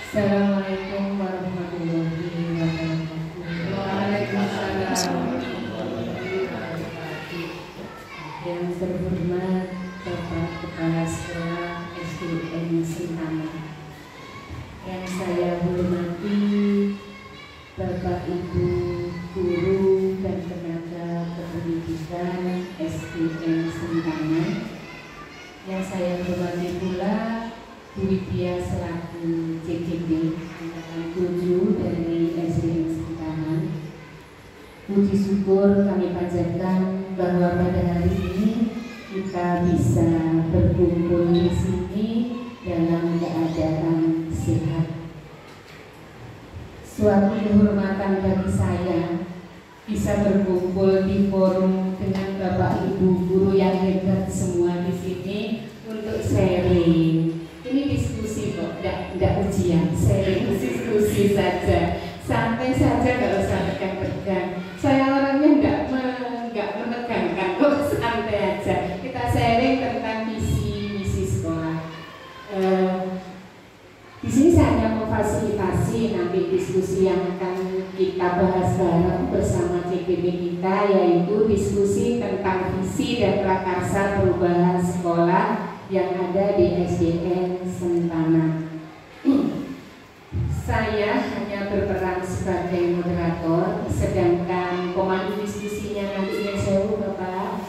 Assalamualaikum warahmatullahi wabarakatuh. Waalaikumsalam warahmatullahi wabarakatuh. Yang terhormat Bapak Kepala Sekolah SDN Sintama, yang saya hormati Bapak Ibu guru dan tenaga kependidikan SDN Sintama, yang saya hormati pula Bu Widya selaku CGP angkatan 7 dari SDN Sintama. Puji syukur kami panjatkan bahwa pada hari ini kita bisa berkumpul di sini dalam keadaan sehat. Suatu kehormatan bagi saya bisa berkumpul di forum dengan Bapak Ibu guru yang hebat semua di sini untuk sharing. Ini diskusi kok, tidak ujian, sharing diskusi saja. Santai saja, nggak usah tegang-tegang. Saya orangnya nggak menegangkan, kok santai aja. Kita sharing tentang visi misi sekolah. Di sini saya hanya memfasilitasi nanti diskusi yang akan kita bahas bareng bersama CGP kita, yaitu diskusi tentang visi dan prakarsa perubahan sekolah yang ada di SDN Sintama. Saya hanya berperan sebagai moderator, sedangkan pemandu diskusinya nantinya saya Bapak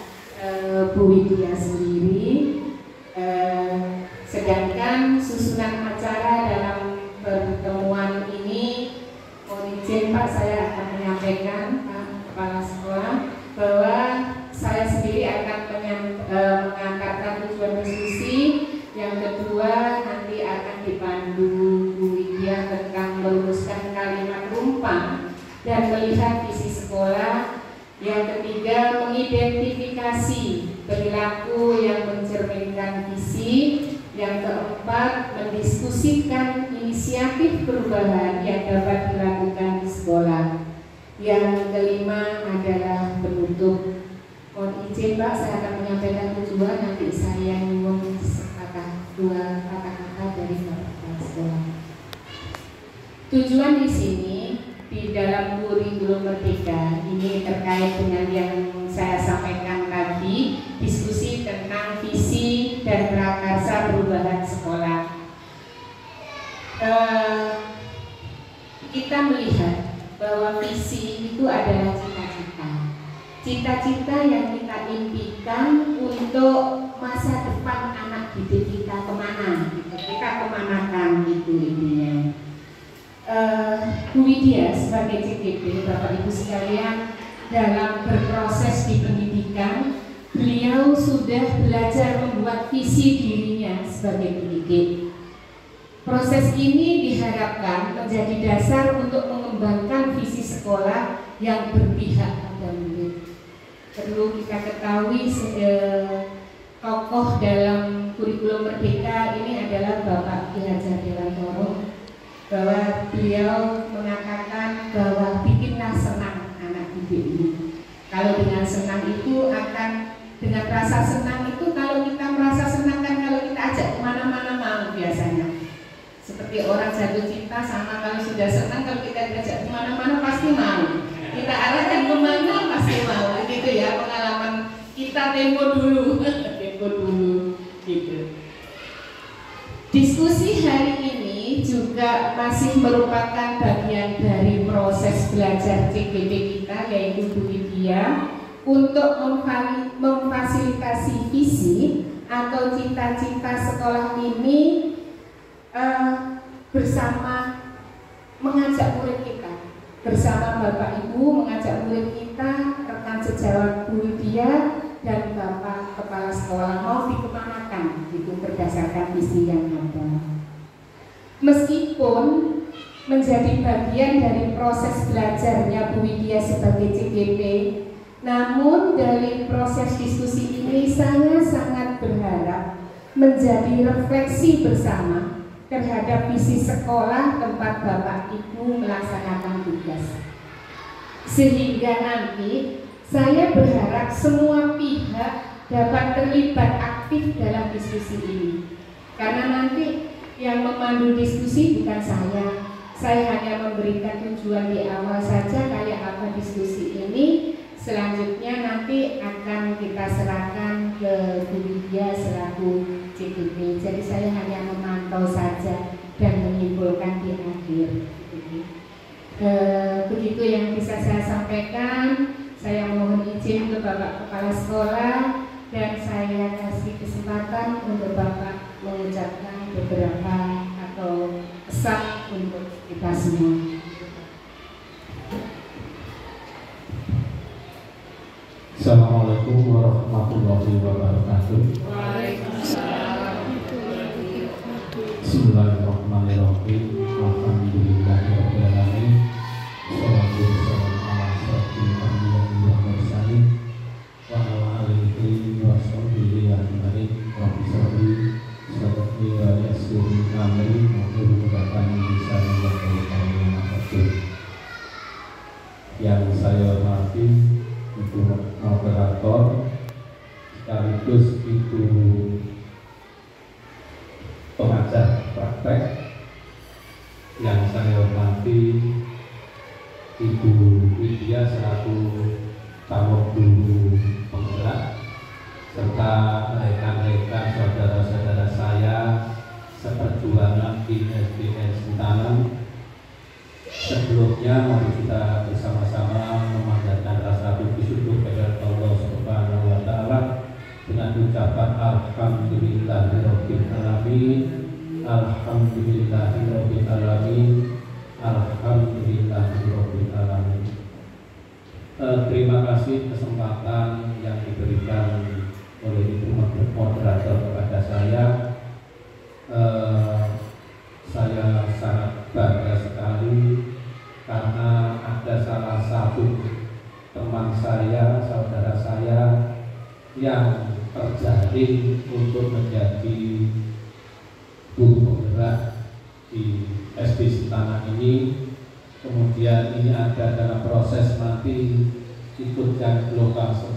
Bu Widya sendiri. Sedangkan susunan acara dalam pertemuan ini, mohon izin Pak, saya akan menyampaikan Pak Kepala Sekolah bahwa saya sendiri akan mengangkatkan tujuan diskusi. Yang kedua nanti akan dipandu Bu Widya tentang merumuskan kalimat rumpang dan melihat visi sekolah. Yang ketiga mengidentifikasi perilaku yang mencerminkan visi. Yang keempat mendiskusikan inisiatif perubahan yang dapat dilakukan di sekolah. Yang kelima adalah penutup. Mohon izin Pak, saya akan menyampaikan tujuan, nanti saya ngomong dua kata-kata dari Bapak Kepala Sekolah. Tujuan di sini di dalam kurikulum Merdeka ini terkait dengan yang saya sampaikan tadi, diskusi tentang visi dan prakarsa perubahan sekolah. Kita melihat bahwa visi itu adalah cita-cita yang kita impikan untuk masa depan anak didik kita kemana, gitu. Kita kemanakan itu intinya. Bu Widya sebagai CGP, Bapak Ibu sekalian, dalam berproses di pendidikan, beliau sudah belajar membuat visi dirinya sebagai pendidik. Proses ini diharapkan menjadi dasar untuk mengembangkan visi sekolah yang berpihak pada murid. Perlu kita ketahui tokoh dalam kurikulum Merdeka ini adalah Bapak Ki Hajar Dewantoro, bahwa beliau mengatakan bahwa bikinlah senang anak didik ini. Kalau dengan senang itu akan, dengan rasa senang itu, kalau kita merasa senang kan kalau kita ajak kemana-mana mau biasanya. Seperti orang jatuh cinta sama, kalau sudah senang kalau kita ajak kemana-mana pasti mau. Kita arahkan kemana pasti mau, gitu ya, pengalaman kita tempo dulu gitu. Diskusi hari ini juga masih merupakan bagian dari proses belajar CGP kita, yaitu Bu Widya, untuk memfasilitasi visi atau cita-cita sekolah ini bersama mengajak murid kita, bersama Bapak Ibu mengajak murid kita, rekan sejawat Bu Widya dan Bapak Kepala Sekolah mau dikemanakan itu berdasarkan visi yang ada. Meskipun menjadi bagian dari proses belajarnya Bu Widya sebagai CGP, namun dari proses diskusi ini saya sangat berharap menjadi refleksi bersama terhadap visi sekolah tempat Bapak Ibu melaksanakan tugas. Sehingga nanti saya berharap semua pihak dapat terlibat aktif dalam diskusi ini. Karena nanti Yang memandu diskusi bukan saya. Saya hanya memberikan tujuan di awal saja kayak apa diskusi ini. Selanjutnya nanti akan kita serahkan ke Bu Widya selaku CGP. Jadi saya hanya memantau saja dan menyimpulkan di akhir. Begitu yang bisa saya sampaikan. Saya mohon izin ke Bapak Kepala Sekolah dan saya kasih kesempatan untuk Bapak mengucapkan beberapa atau pesan untuk kita semua. Assalamualaikum warahmatullahi wabarakatuh. Waalaikumsalam. Bismillahirrahmanirrahim. Alhamdulillahirabbil alamin. Wassalatu wassalamu ala asyrofil anbiya'i wal mursalin wa ala alihi wa sahbihi ajmain. Rabbi shrah sadri wa yassir li amri wahlul 'uqdatam min lisani yafqahu qawli. Yang saya hormati Ibu moderator sekaligus Ibu pengajar praktek, yang saya hormati Ibu Widya selaku calon guru penggerak, serta rekan-rekan saudara-saudara saya seperjuangan di SDN Sentanan. Sebelumnya mari kita bersama-sama memanjatkan rasa puji syukur kepada Allah Subhanahu wa taala dengan ucapan alhamdulillahirabbil alamin. Alhamdulillahirabbil alamin. Alhamdulillahirabbil alamin. Terima kasih kesempatan yang diberikan oleh Ibu moderator kepada saya. Saya sangat bangga sekali karena ada salah satu teman saya, saudara saya yang terjaring untuk menjadi guru penggerak di SD Sentanan ini. Kemudian ini ada dalam proses nanti ikut yang gelombang 10.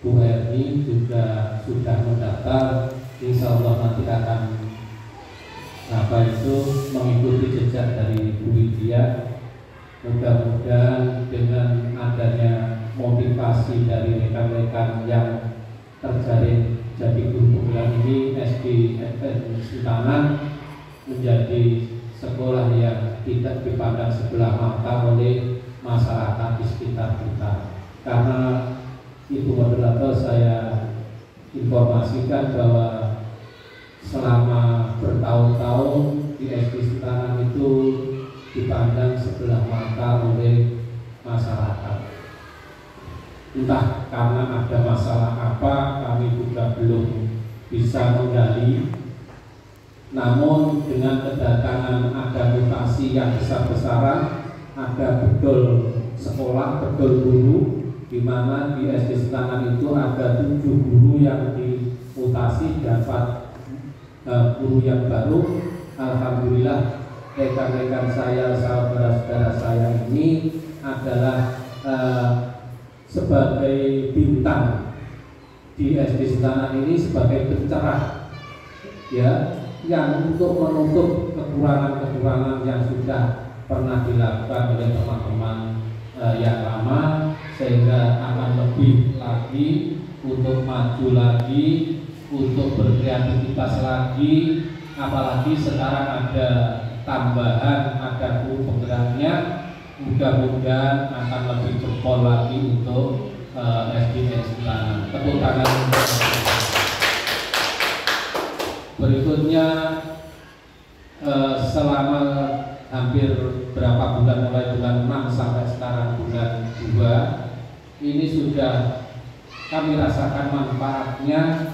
Bu Erni juga sudah mendaftar. Insya Allah nanti akan mengikuti jejak dari Bu Widya. Mudah-mudahan dengan adanya motivasi dari rekan-rekan yang terjaring jadi guru penggerak ini, SDN Sentanan menjadi sekolah yang tidak dipandang sebelah mata oleh masyarakat di sekitar kita. Karena Ibu moderator, saya informasikan bahwa selama bertahun-tahun di SD Sentanan itu dipandang sebelah mata oleh masyarakat. Entah karena ada masalah apa, kami juga belum bisa menggali. Namun dengan kedatangan ada mutasi yang besar-besaran, ada bedol sekolah, bedol guru, di mana di SD Sentanan itu ada 7 guru yang dimutasi dapat guru yang baru. Alhamdulillah rekan-rekan saya, saudara-saudara saya ini adalah sebagai bintang di SD Sentanan ini, sebagai pencerah ya, yang untuk menutup kekurangan-kekurangan yang sudah pernah dilakukan oleh teman-teman yang lama, sehingga akan lebih lagi untuk maju lagi, untuk berkreativitas lagi. Apalagi sekarang ada tambahan, ada guru penggeraknya, mudah-mudahan akan lebih jempol lagi untuk SDN Sentanan. Tepuk tangan. Berikutnya, selama hampir berapa bulan, mulai bulan 6 sampai sekarang bulan 2, ini sudah kami rasakan manfaatnya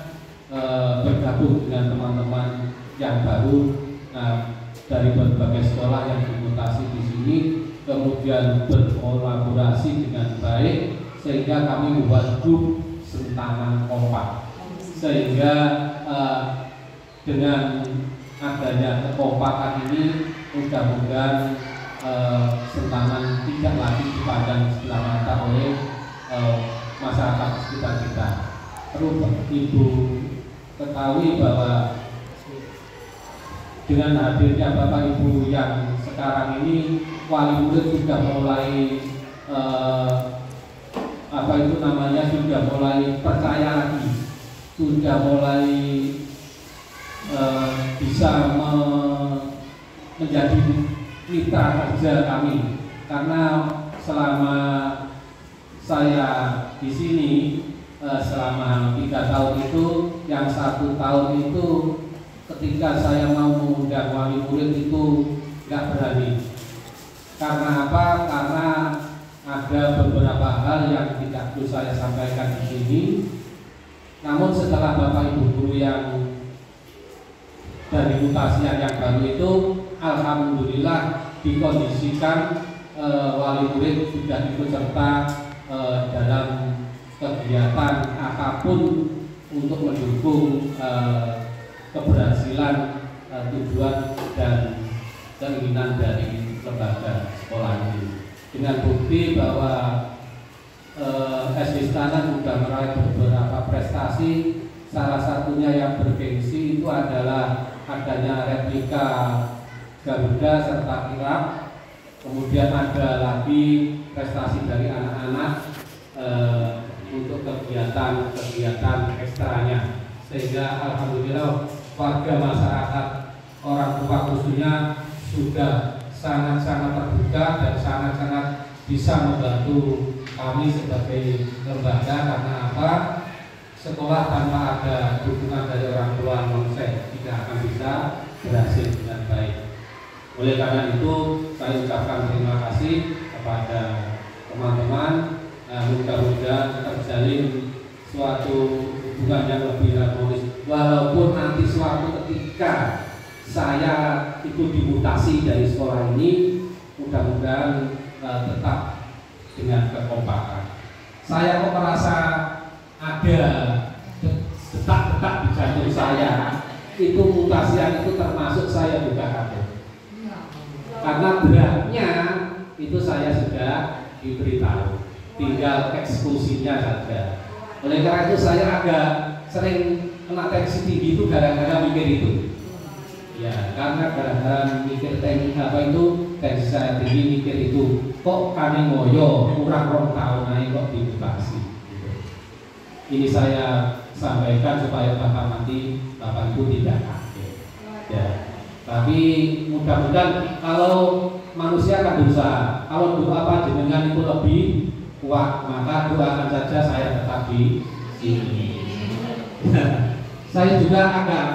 bergabung dengan teman-teman yang baru dari berbagai sekolah yang dimutasi di sini, kemudian berkolaborasi dengan baik sehingga kami membuat grup Sentanan kompak, sehingga dengan adanya kekompakan ini mudah-mudahan Sentanan tidak lagi dipandang sebelah mata oleh masyarakat sekitar kita. Perlu Ibu ketahui bahwa dengan hadirnya Bapak Ibu yang sekarang ini, wali murid sudah mulai sudah mulai percaya lagi, sudah mulai bisa menjadi mitra kerja kami. Karena selama saya di sini selama 3 tahun itu, yang 1 tahun itu ketika saya mau mengundang wali murid itu nggak berani. Karena apa? Karena ada beberapa hal yang tidak perlu saya sampaikan di sini. Namun setelah Bapak Ibu guru yang dari mutasi yang baru itu, alhamdulillah dikondisikan wali murid sudah ikut serta dalam kegiatan apapun untuk mendukung keberhasilan tujuan dan keinginan dari lembaga sekolah ini. Dengan bukti bahwa SD Istana sudah meraih beberapa prestasi, salah satunya yang bergengsi itu adalah adanya replika Garuda serta kirap. Kemudian ada lagi prestasi dari anak-anak untuk kegiatan ekstranya, sehingga alhamdulillah warga masyarakat, orang tua khususnya sudah sangat-sangat terbuka dan sangat-sangat bisa membantu kami sebagai lembaga. Karena apa? Sekolah tanpa ada dukungan dari orang tua non-sek tidak akan bisa berhasil dengan baik. Oleh karena itu, saya ucapkan terima kasih kepada teman-teman. Mudah-mudahan terjalin suatu hubungan yang lebih harmonis. Walaupun nanti suatu ketika saya itu dimutasi dari sekolah ini, mudah-mudahan tetap dengan kekompakan. Saya kok merasa ada detak-detak di jantung saya, itu mutasian itu termasuk saya juga ada. Karena beratnya itu saya sudah diberitahu, tinggal eksekusinya saja. Oleh karena itu saya agak sering kena tensi tinggi itu gara-gara mikir itu. Ya, karena gara-gara mikir teknik apa itu, tensi saya tinggi mikir itu. Kok kami ngoyo kurang 2 tahun naik kok dimutasi. Ini saya sampaikan supaya Bapak nanti Bapak Ibu tidak kaget. Ya. Tapi mudah-mudahan kalau manusia akan berusaha, kalau doa panjenengan itu lebih kuat, maka doakan saja saya tetap di sini. Saya juga agak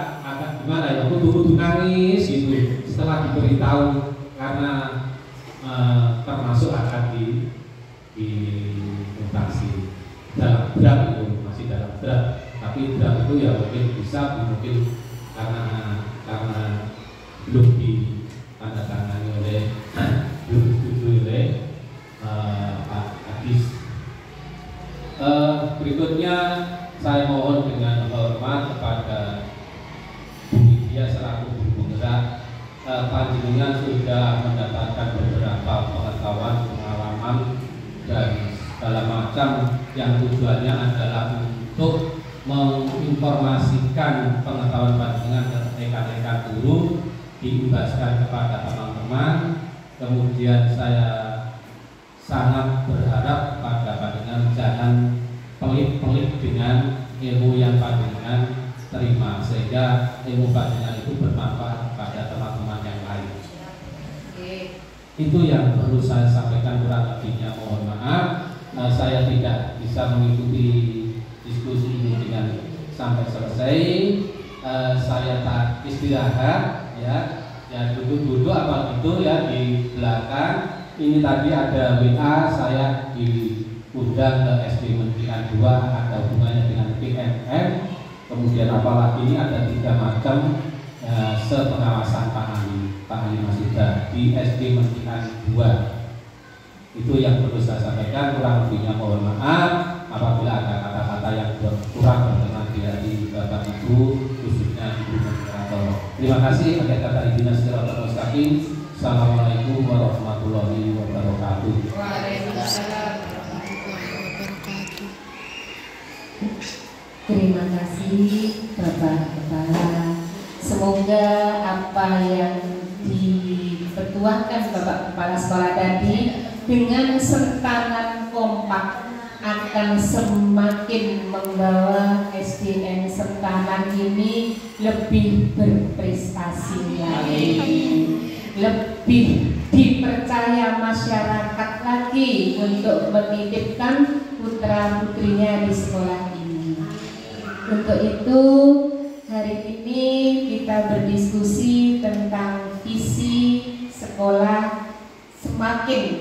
gimana ya, kudu nangis gitu setelah diberitahu, karena termasuk akan dimutasi dalam draft itu, masih dalam draft. Tapi draft itu ya mungkin bisa, mungkin karena belum ditandatangani oleh belum disetujui oleh Pak Kadis. Berikutnya saya mohon dengan hormat kepada Bu Widya selaku guru penggerak, panjenengan sudah mendapatkan beberapa pengetahuan, pengalaman dan segala macam yang tujuannya adalah untuk menginformasikan pengetahuan panjenengan ke rekan-rekan guru, diimbaskan kepada teman-teman. Kemudian saya sangat berharap pada panjenengan jangan pelit-pelit dengan ilmu yang panjenengan terima, sehingga ilmu panjenengan itu bermanfaat pada teman-teman yang lain. Itu yang perlu saya sampaikan, kurang lebihnya mohon maaf. Saya tidak bisa mengikuti diskusi ini dengan sampai selesai. Saya tak istirahat ya duduk-duduk apa gitu ya di belakang. Ini tadi ada WA, saya diundang ke SD Mendikan 2, ada hubungannya dengan PNM. Kemudian apalagi ini ada 3 macam sepengawasan Pak Ali Masuda di SD Mendikan 2. Itu yang perlu saya sampaikan, kurang lebihnya mohon maaf apabila ada kata-kata yang kurang berkenan di hati Bapak Ibu, khususnya Ibu Moderator. Terima kasih. Akhir kata izin siratal mustaqim. Assalamualaikum warahmatullahi wabarakatuh. Waalaikumsalam warahmatullahi wabarakatuh. Terima kasih Bapak Kepala semoga apa yang dipertuahkan Bapak Kepala Sekolah tadi dengan sertanan kompak akan semakin membawa SDN Sentanan ini lebih berprestasi lagi, lebih dipercaya masyarakat lagi untuk menitipkan putra putrinya di sekolah ini. Untuk itu hari ini kita berdiskusi tentang visi sekolah semakin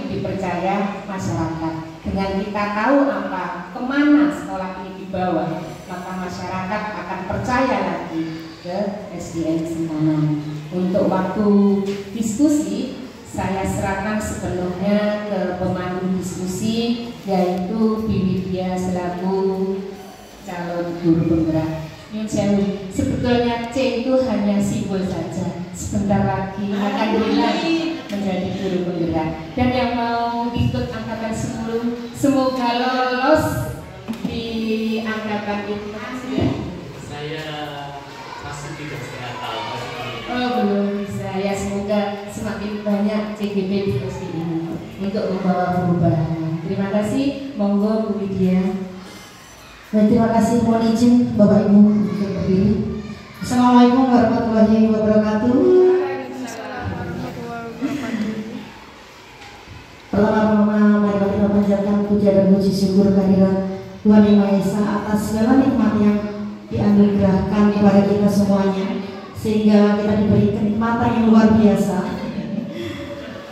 dipercaya masyarakat. Dengan kita tahu apa kemana sekolah ini dibawa, maka masyarakat akan percaya lagi ke SDN Sentanan. Untuk waktu diskusi saya serahkan sepenuhnya ke pemandu diskusi, yaitu Biwidya selaku calon guru penggerak. Sebetulnya C itu hanya simbol saja, sebentar lagi akan hilang menjadi guru penggerak. Dan yang mau ikut angkatan 10 semoga lolos di angkatan itu. Saya masih tidak tahu. Oh belum bisa ya, semoga semakin banyak CGP di SD ini untuk membawa perubahan. Terima kasih, monggo Bu Widya. Baik, terima kasih. Mohon izin Bapak Ibu untuk berdiri. Assalamualaikum warahmatullahi wabarakatuh. Pertama-tama mari kita panjatkan puja dan puji syukur kehadirat Tuhan Yang Maha Esa atas segala nikmat yang dianugerahkan kepada kita semuanya, sehingga kita diberi kenikmatan yang luar biasa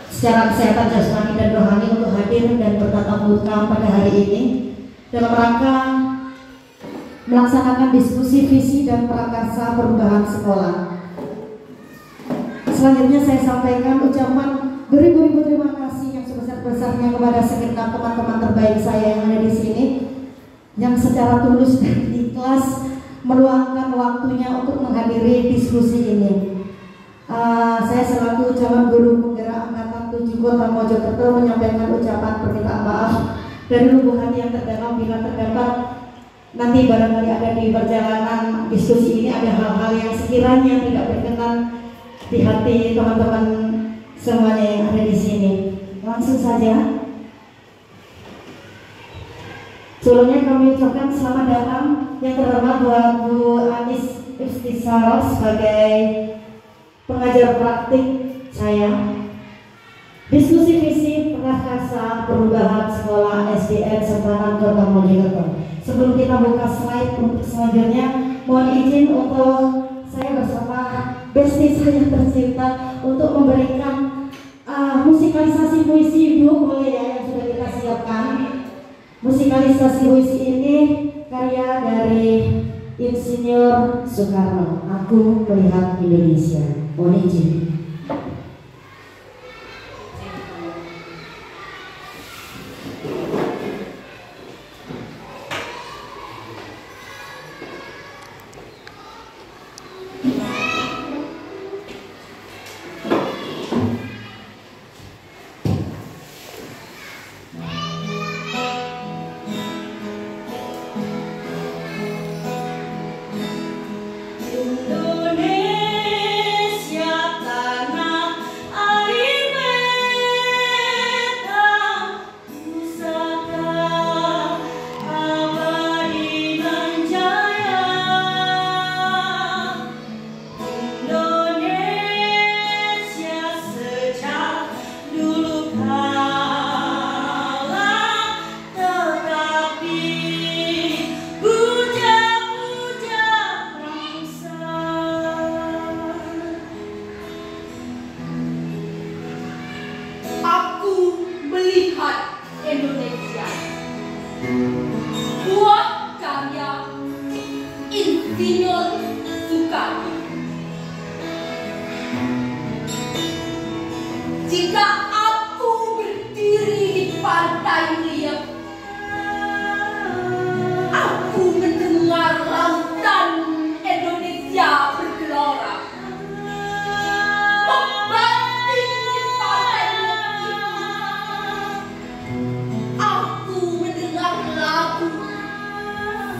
secara kesehatan jasmani dan rohani untuk hadir dan bertatap muka pada hari ini dalam rangka melaksanakan diskusi visi dan prakarsa perubahan sekolah. Selanjutnya saya sampaikan ucapan beribu-ribu terima kasih yang sebesar-besarnya kepada segenap teman-teman terbaik saya yang ada di sini, yang secara tulus dan ikhlas meluangkan waktunya untuk menghadiri diskusi ini. Saya selaku calon guru penggerak angkatan 7 Kota Mojokerto menyampaikan ucapan permintaan maaf dari lubuk hati yang terdalam bila terdapat nanti barangkali ada di perjalanan diskusi ini ada hal-hal yang sekiranya tidak berkenan di hati teman-teman semuanya yang ada di sini. Langsung saja. Sebelumnya kami ucapkan selamat datang yang terhormat buat Bu Anis Istisaro sebagai pengajar praktik saya. Diskusi visi prakarsa perubahan sekolah SDN Sentanan Kota Mojokerto. Sebelum kita buka slide untuk selanjutnya, mohon izin untuk saya bersama bestie saya tercinta untuk memberikan musikalisasi puisi Ibu, boleh ya, yang sudah kita siapkan. Musikalisasi puisi ini karya dari Insinyur Soekarno. Aku melihat Indonesia. Mohon izin.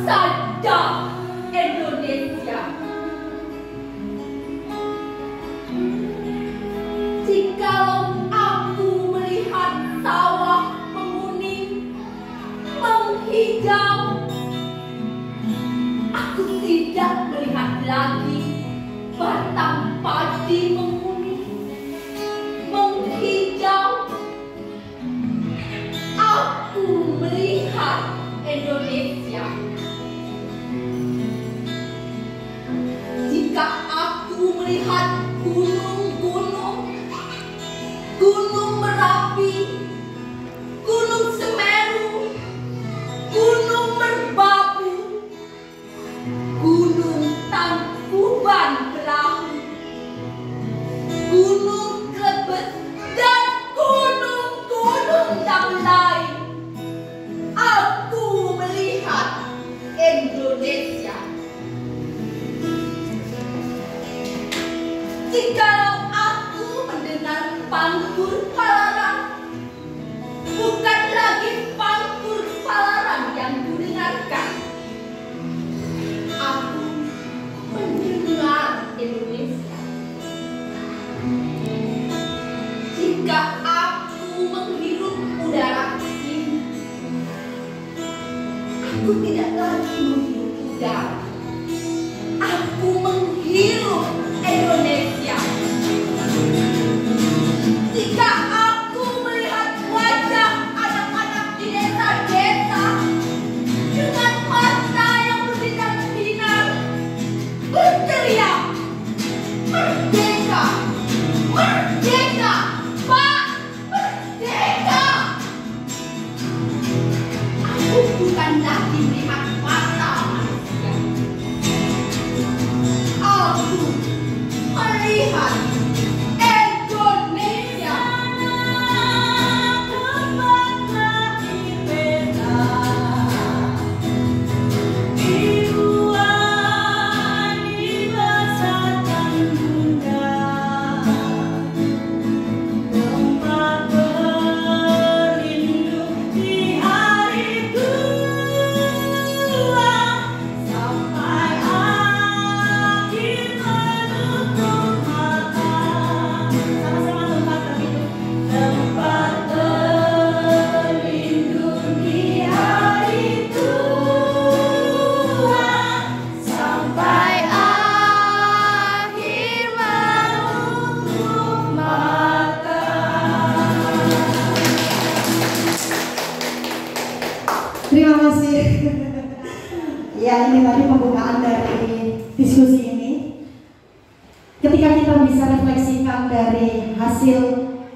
Sadar Indonesia, melihat gunung-gunung, Gunung Merapi, Gunung Semeru, Gunung Merbabu, Gunung Tangkuban Perahu, Gunung Klebet, dan gunung-gunung yang lain. Aku melihat Indonesia. Jikalau aku mendengar pangkur Palaran, bukan lagi pangkur Palaran yang kudengarkan. Aku mendengar Indonesia. Jika aku menghirup udara ini, aku tidak lagi menghirup udara. Aku menghirup Indonesia. Jika aku melihat wajah anak-anak di desa-desa dengan mata yang berbinar-binar, berteriak, "Merdeka! Merdeka! Pak! Merdeka!" Aku bukan lagi melihat mata manusia. Aku melihat Indonesia. Tempatlah beda, ribuan dibesarkan bunda, tempat berlindung di hari tua, sampai akhir menutup mata. Sama-sama tempat berlindung. Tempat berlindung di hari tua, sampai akhir menutup mata. Terima kasih. Ya, ini tadi pembukaan dari diskusi ini. Ketika kita bisa refleksikan dari hasil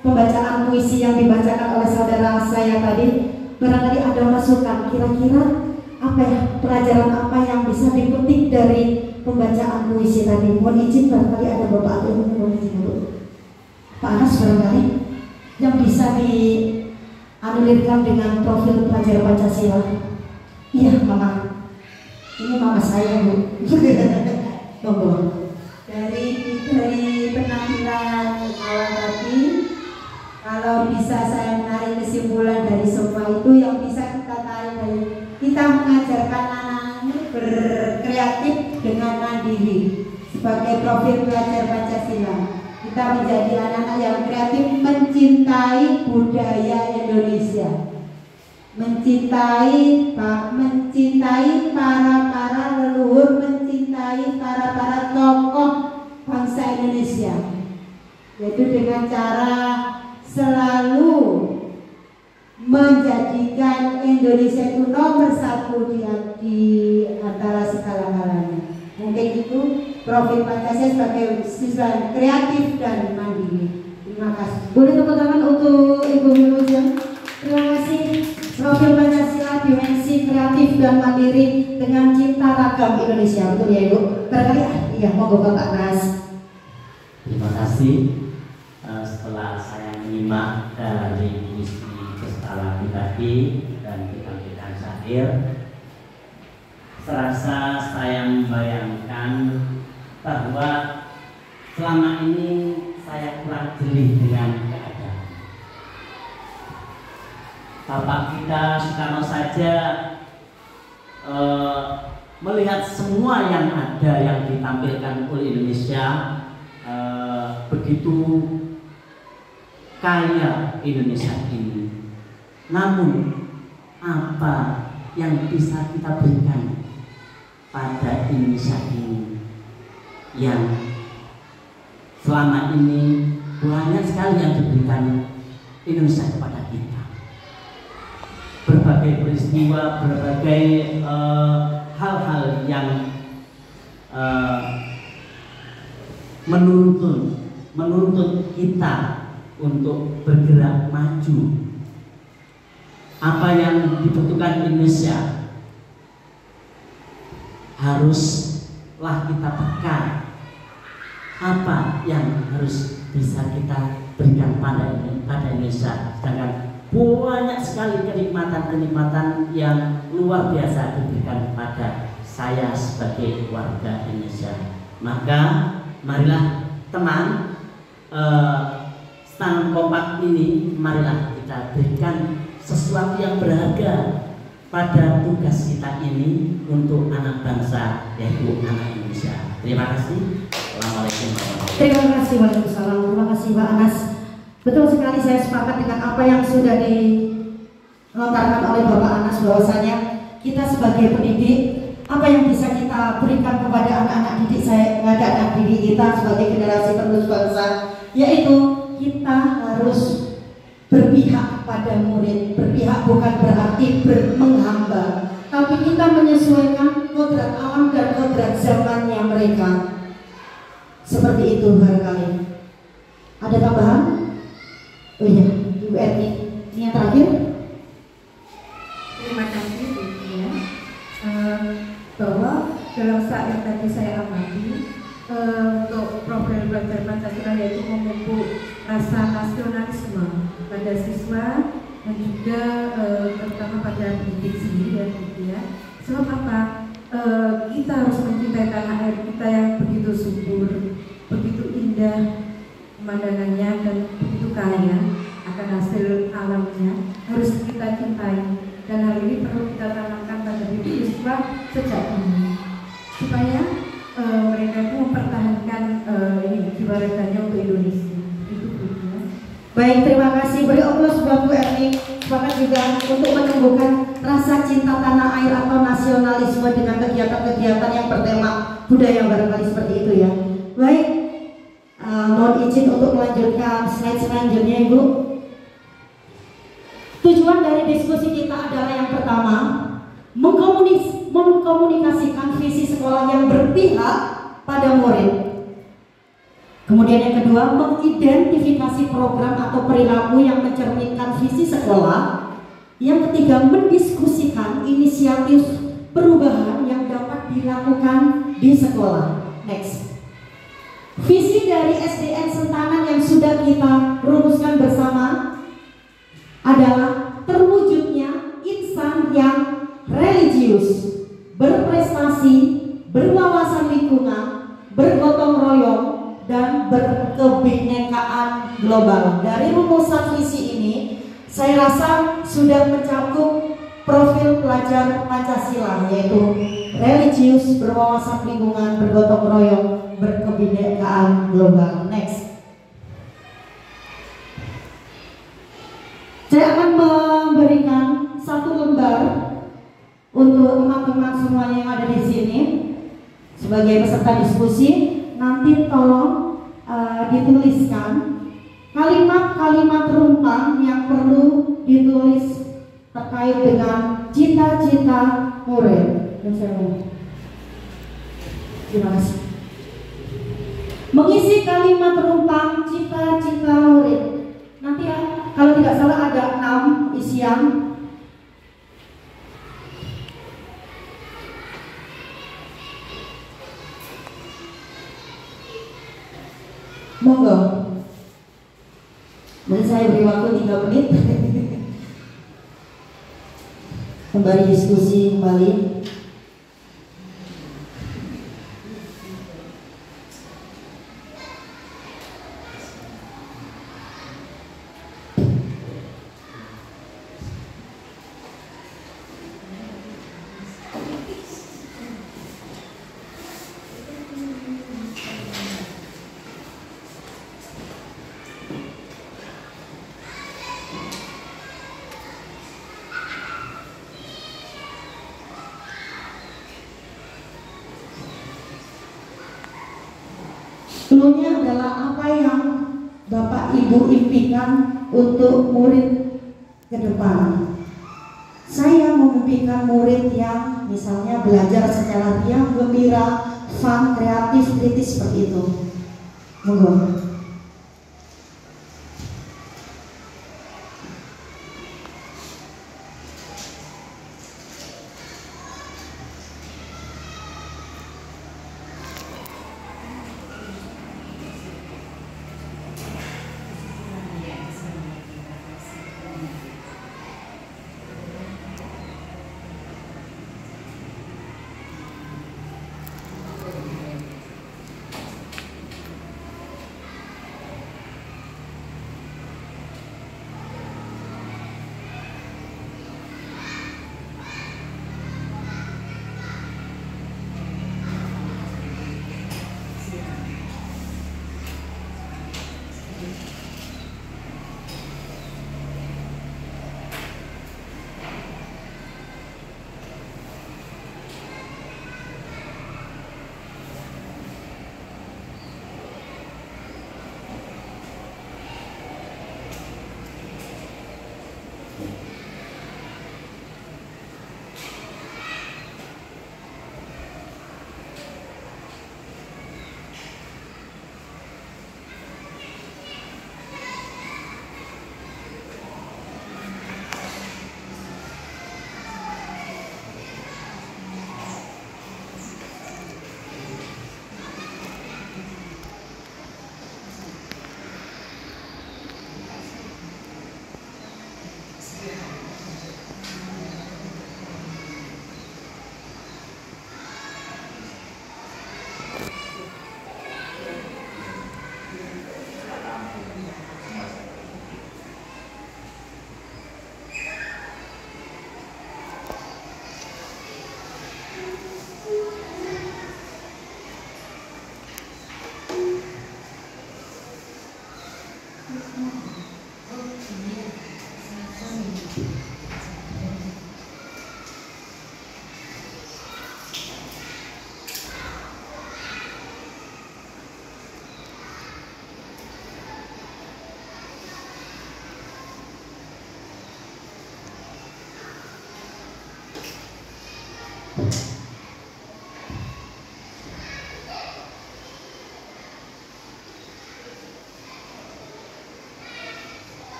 pembacaan puisi yang dibacakan oleh saudara saya tadi, barangkali ada masukan kira-kira apa ya, pelajaran apa yang bisa dipetik dari pembacaan puisi tadi. Mohon izin, barangkali ada Bapak atau Ibu, mohon izin dulu. Pak Anas, barangkali yang bisa dianulirkan dengan profil pelajar Pancasila. Iya, Mama. Ini Mama saya, Bu. Monggo. Dari penampilan awal tadi, kalau bisa saya menarik kesimpulan dari semua itu, yang bisa kita tarik dari kita mengajarkan anak-anak berkreatif dengan mandiri sebagai profil pelajar Pancasila. Kita menjadi anak-anak yang kreatif, mencintai budaya Indonesia, mencintai para leluhur, mencintai para tokoh bangsa Indonesia, yaitu dengan cara selalu menjadikan Indonesia itu nomor satu di antara segala-galanya. Mungkin itu profil Pancasila sebagai siswa kreatif dan mandiri. Terima kasih. Boleh tepuk tangan untuk Ibu Wilujeng. Terima kasih. Profil Pancasila, dimensi kreatif dan mandiri dengan cinta ragam Indonesia. Betul ya, Ibu? Barangkali iya, monggo Bapak Nas. Terima kasih. Setelah saya menyimak dari puisi Kestalani tadi dan ditampilkan syair, serasa saya membayangkan bahwa selama ini saya kurang jeli dengan keadaan. Bapak kita Soekarno saja melihat semua yang ada yang ditampilkan oleh Indonesia, begitu kaya Indonesia ini. Namun apa yang bisa kita berikan pada Indonesia ini yang selama ini banyak sekali yang diberikan Indonesia kepada kita? Berbagai peristiwa, berbagai hal-hal yang menuntut kita untuk bergerak maju. Apa yang dibutuhkan Indonesia haruslah kita tekan. Apa yang harus bisa kita berikan pada Indonesia. Sedangkan banyak sekali kenikmatan-kenikmatan yang luar biasa diberikan kepada saya sebagai warga Indonesia. Maka marilah teman, stand kompak ini, marilah kita berikan sesuatu yang berharga pada tugas kita ini untuk anak bangsa, yaitu anak Indonesia. Terima kasih. Assalamualaikum warahmatullahi wabarakatuh. Terima kasih. Waalaikumsalam. Terima kasih Pak Anas. Betul sekali, saya sepakat dengan apa yang sudah dilontarkan oleh Bapak Anas, bahwasanya kita sebagai pendidik, apa yang bisa kita berikan kepada anak-anak didik kita sebagai generasi penerus bangsa, yaitu kita harus berpihak pada murid. Berpihak bukan berarti menghamba, tapi kita menyesuaikan kodrat alam dan kodrat zamannya mereka. Seperti itu barangkali. Ada tambahan? Oh iya, Ibu Erni, ini yang terakhir. Terima kasih Bu ya. Bahwa dalam saat yang tadi saya amati, untuk program belajar Pancasila yaitu memupuk rasa nasionalisme pada siswa dan juga terutama pada pendidik sendiri ya. Sebab apa? Kita harus mencintai tanah air kita yang begitu subur, begitu indah pemandangannya dan begitu kaya akan hasil alamnya, harus kita cintai, dan hal ini perlu kita tanamkan pada diri siswa sejak dini supaya mereka itu mempertahankan jiwa raganya untuk Indonesia. Itu ya. Baik, terima kasih. Beri aplaus buat Bu Erni. Sepakat juga untuk menumbuhkan rasa cinta tanah air atau nasionalisme dengan kegiatan-kegiatan yang bertema budaya, barangkali seperti itu ya. Baik, mohon izin untuk melanjutkan slide selanjutnya Ibu. Tujuan dari diskusi kita adalah yang pertama, mengkomunikasikan visi sekolah yang berpihak pada murid. Kemudian yang kedua, mengidentifikasi program atau perilaku yang mencerminkan visi sekolah. Yang ketiga, mendiskusikan inisiatif perubahan yang dapat dilakukan di sekolah. Next. Visi dari SDN Sentanan yang sudah kita rumuskan bersama adalah terwujudnya insan yang religius, berprestasi, berwawasan lingkungan, bergotong royong, dan berkebinekaan global. Dari rumusan visi ini, saya rasa sudah mencakup profil pelajar Pancasila, yaitu religius, berwawasan lingkungan, bergotong royong, berkebinekaan global. Next. Saya akan memberikan satu lembar untuk teman-teman semuanya yang ada di sini sebagai peserta diskusi. Nanti tolong dituliskan kalimat-kalimat runtang yang perlu ditulis terkait dengan cita-cita murid. Terima kasih. Mengisi kalimat runtang cita-cita murid. Nanti kalau tidak salah ada 6 isian. Monggo. Mungkin saya beri waktu 3 menit. Kembali diskusi kembali. Cluenya adalah apa yang Bapak Ibu impikan untuk murid ke depan. Saya memimpikan murid yang misalnya belajar secara riang, gembira, fun, kreatif, kritis seperti itu. Monggo.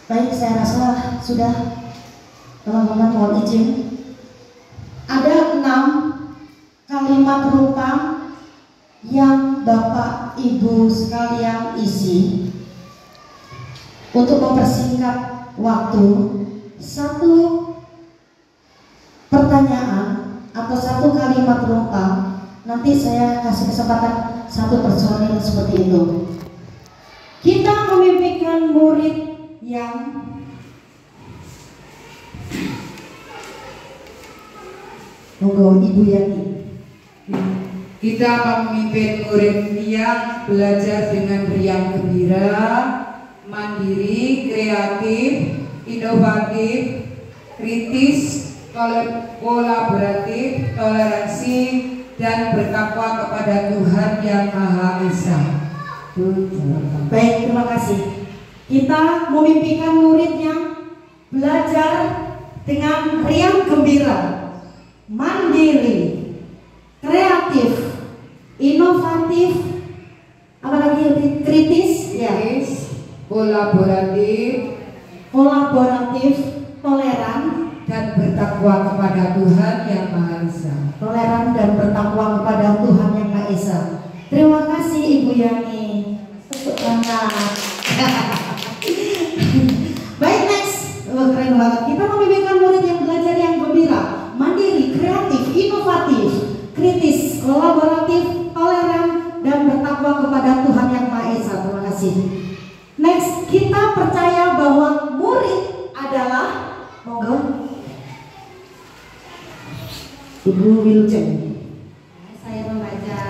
Baik, saya rasa sudah. Teman-teman mohon izin. Ada 6 kalimat rupa yang Bapak Ibu sekalian isi. Untuk mempersingkat waktu, 1 pertanyaan atau 1 kalimat rupa, nanti saya kasih kesempatan 1 personil seperti itu. Kita memimpikan murid yang monggo Ibu Yani. Kita memimpin murid yang belajar dengan riang gembira, mandiri, kreatif, inovatif, kritis, kolaboratif, toleransi, dan bertakwa kepada Tuhan Yang Maha Esa. Baik, terima kasih. Kita memimpikan murid yang belajar dengan riang gembira, mandiri, kreatif, inovatif, apalagi kritis, ya, kolaboratif, toleran, dan bertakwa kepada Tuhan Yang Maha Esa. Toleran dan bertakwa kepada Tuhan Yang Maha Esa. Terima kasih Ibu Yani. Tepuk tangan. Baik, next. Keren banget. Kita memimpikan murid yang belajar yang gembira, mandiri, kreatif, inovatif, kritis, kolaboratif, toleran, dan bertakwa kepada Tuhan Yang Maha Esa. Terima kasih. Next, kita percaya bahwa murid adalah, monggo Ibu Wilujeng. Saya membaca.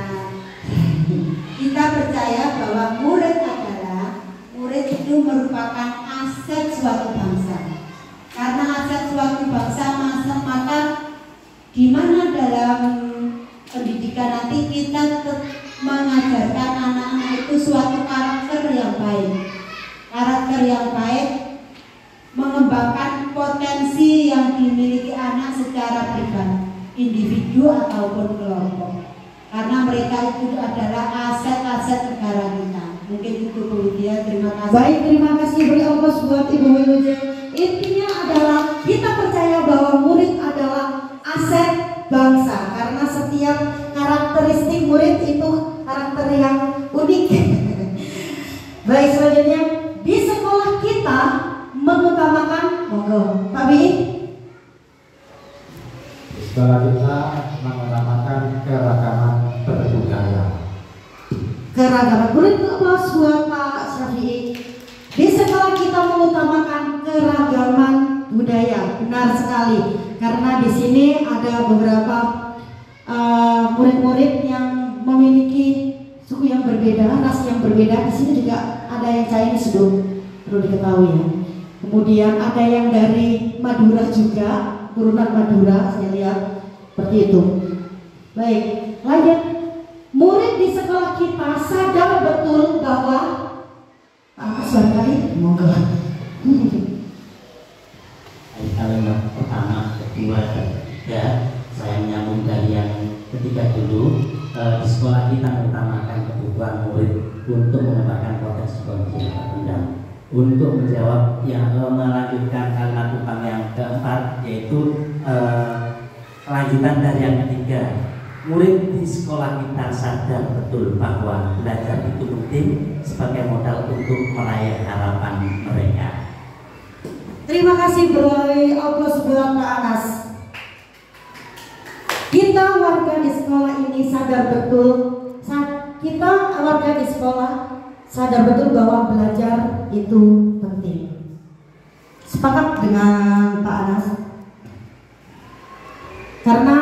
Kita percaya bahwa murid itu merupakan aset suatu bangsa. Karena aset suatu bangsa, maka di mana dalam pendidikan nanti kita tetap karakter yang baik, mengembangkan potensi yang dimiliki anak secara pribadi, individu ataupun kelompok. Karena mereka itu adalah aset-aset negara kita. Mungkin itu Bu Lydia, terima kasih. Baik, terima kasih beri ongkos buat Ibu Wilujeng. Intinya adalah kita percaya bahwa murid adalah aset bangsa, karena setiap karakteristik murid itu karakter yang unik. Baik, selanjutnya di sekolah kita mengutamakan, monggo Pak Bi. Sekolah kita mengutamakan keragaman berbudaya. Keragaman, murid kelas buat Pak Syafi'i. Di sekolah kita mengutamakan keragaman budaya, benar sekali. Karena di sini ada beberapa murid-murid yang memiliki suku yang berbeda, ras yang berbeda. Di sini juga ada yang Chinese perlu diketahui ya. Kemudian ada yang dari Madura juga, turunan Madura, saya lihat seperti itu. Baik, lanjut. Murid di sekolah kita sadar betul bahwa barangkali monggo. Kalimat pertama, kedua, dan ketiga saya menyambung dari yang ketiga dulu. Di sekolah kita mengutamakan kebutuhan murid untuk mengembangkan potensi yang terpendam. Untuk menjawab yang melanjutkan kalimat utama yang keempat, yaitu kelanjutan dari yang ketiga. Murid di sekolah kita sadar betul bahwa belajar itu penting sebagai modal untuk meraih harapan mereka. Terima kasih, beri aplaus buat Pak Anas. Kita warga di sekolah ini sadar betul, kita warga di sekolah sadar betul bahwa belajar itu penting. Sepakat dengan Pak Anas? Karena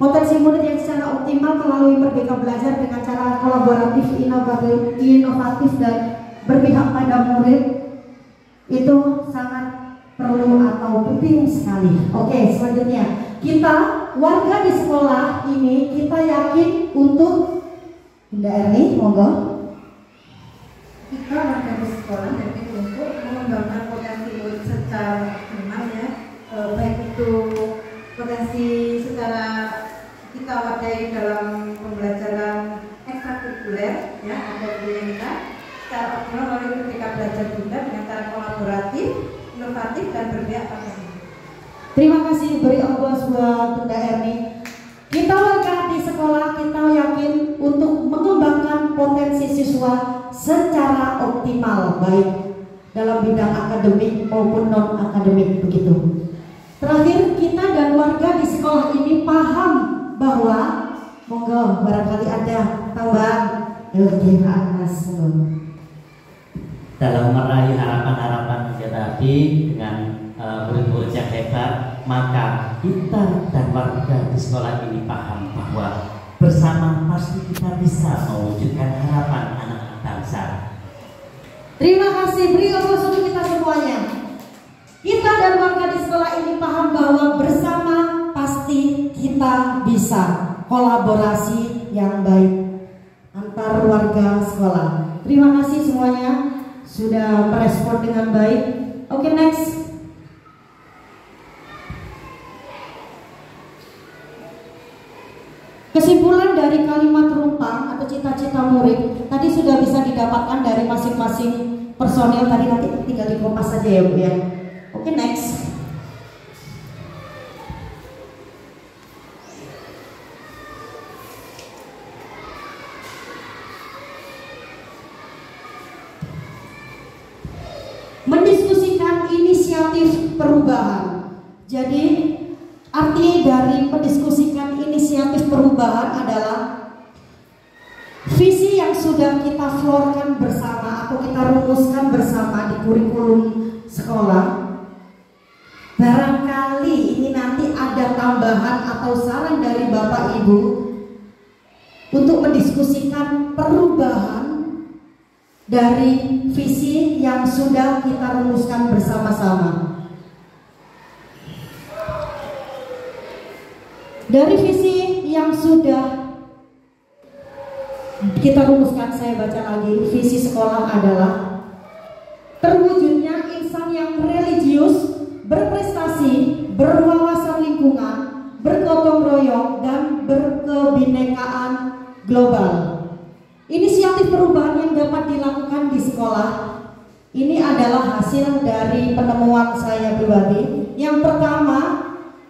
potensi murid yang secara optimal melalui Merdeka Belajar dengan cara kolaboratif, inovatif dan berpihak pada murid itu sangat perlu atau penting sekali. Oke, selanjutnya kita warga di sekolah ini kita yakin untuk Bunda Erni, monggo. Kita warga di sekolah yakin untuk mengembangkan potensi murid secara optimal ya, baik itu potensi secara kita wadai dalam pembelajaran ekstrakurikuler ya, ada kita secara optimal melalui Merdeka Belajar Bunda dengan cara kolaboratif, inovatif dan berpihak pada murid. Terima kasih, beri aplaus buat Bunda Erni. Kita warga di sekolah kita yakin untuk mengembangkan potensi siswa secara optimal, baik dalam bidang akademik maupun non akademik begitu. Terakhir, kita dan warga di sekolah ini paham bahwa monggo barangkali ada tambahan dalam meraih harapan-harapan kita tadi dengan murid-murid yang hebat, maka kita dan warga di sekolah ini paham bahwa bersama pasti kita bisa mewujudkan harapan anak bangsa. Terima kasih, beri aplaus untuk kita semuanya. Kita dan warga di sekolah ini paham bahwa bersama pasti kita bisa. Kolaborasi yang baik antar warga sekolah. Terima kasih semuanya sudah merespon dengan baik. Oke, next. Kesimpulan dari kalimat rumpang atau cita-cita murid tadi sudah bisa didapatkan dari masing-masing personil. Tadi nanti tinggal dikopas saja ya Bu ya. Oke, next. Mendiskusikan inisiatif perubahan. Jadi arti dari mendiskusikan inisiatif perubahan adalah visi yang sudah kita florkan bersama atau kita rumuskan bersama di kurikulum sekolah. Barangkali ini nanti ada tambahan atau saran dari Bapak Ibu untuk mendiskusikan perubahan dari visi yang sudah kita rumuskan bersama-sama. Dari visi yang sudah kita rumuskan, saya baca lagi. Visi sekolah adalah terwujudnya insan yang religius, berprestasi, berwawasan lingkungan, bergotong royong, dan berkebinekaan global. Inisiatif perubahan yang dapat dilakukan di sekolah ini adalah hasil dari penemuan saya pribadi. Yang pertama,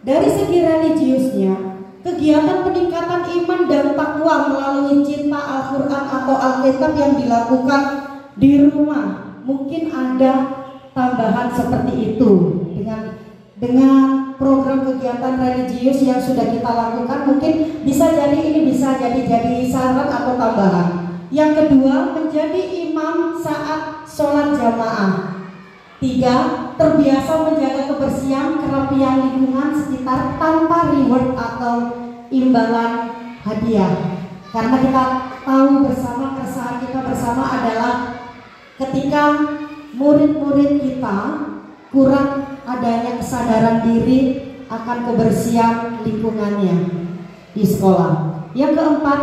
dari segi religiusnya, kegiatan peningkatan iman dan takwa melalui cinta Al-Quran atau Alkitab yang dilakukan di rumah. Mungkin ada tambahan seperti itu dengan program kegiatan religius yang sudah kita lakukan. Mungkin bisa jadi ini bisa jadi saran atau tambahan. Yang kedua, menjadi imam saat sholat jamaah. 3, terbiasa menjaga kebersihan, kerapian lingkungan sekitar tanpa reward atau imbalan hadiah. Karena kita tahu bersama, keresahan kita bersama adalah ketika murid-murid kita kurang adanya kesadaran diri akan kebersihan lingkungannya di sekolah. Yang keempat,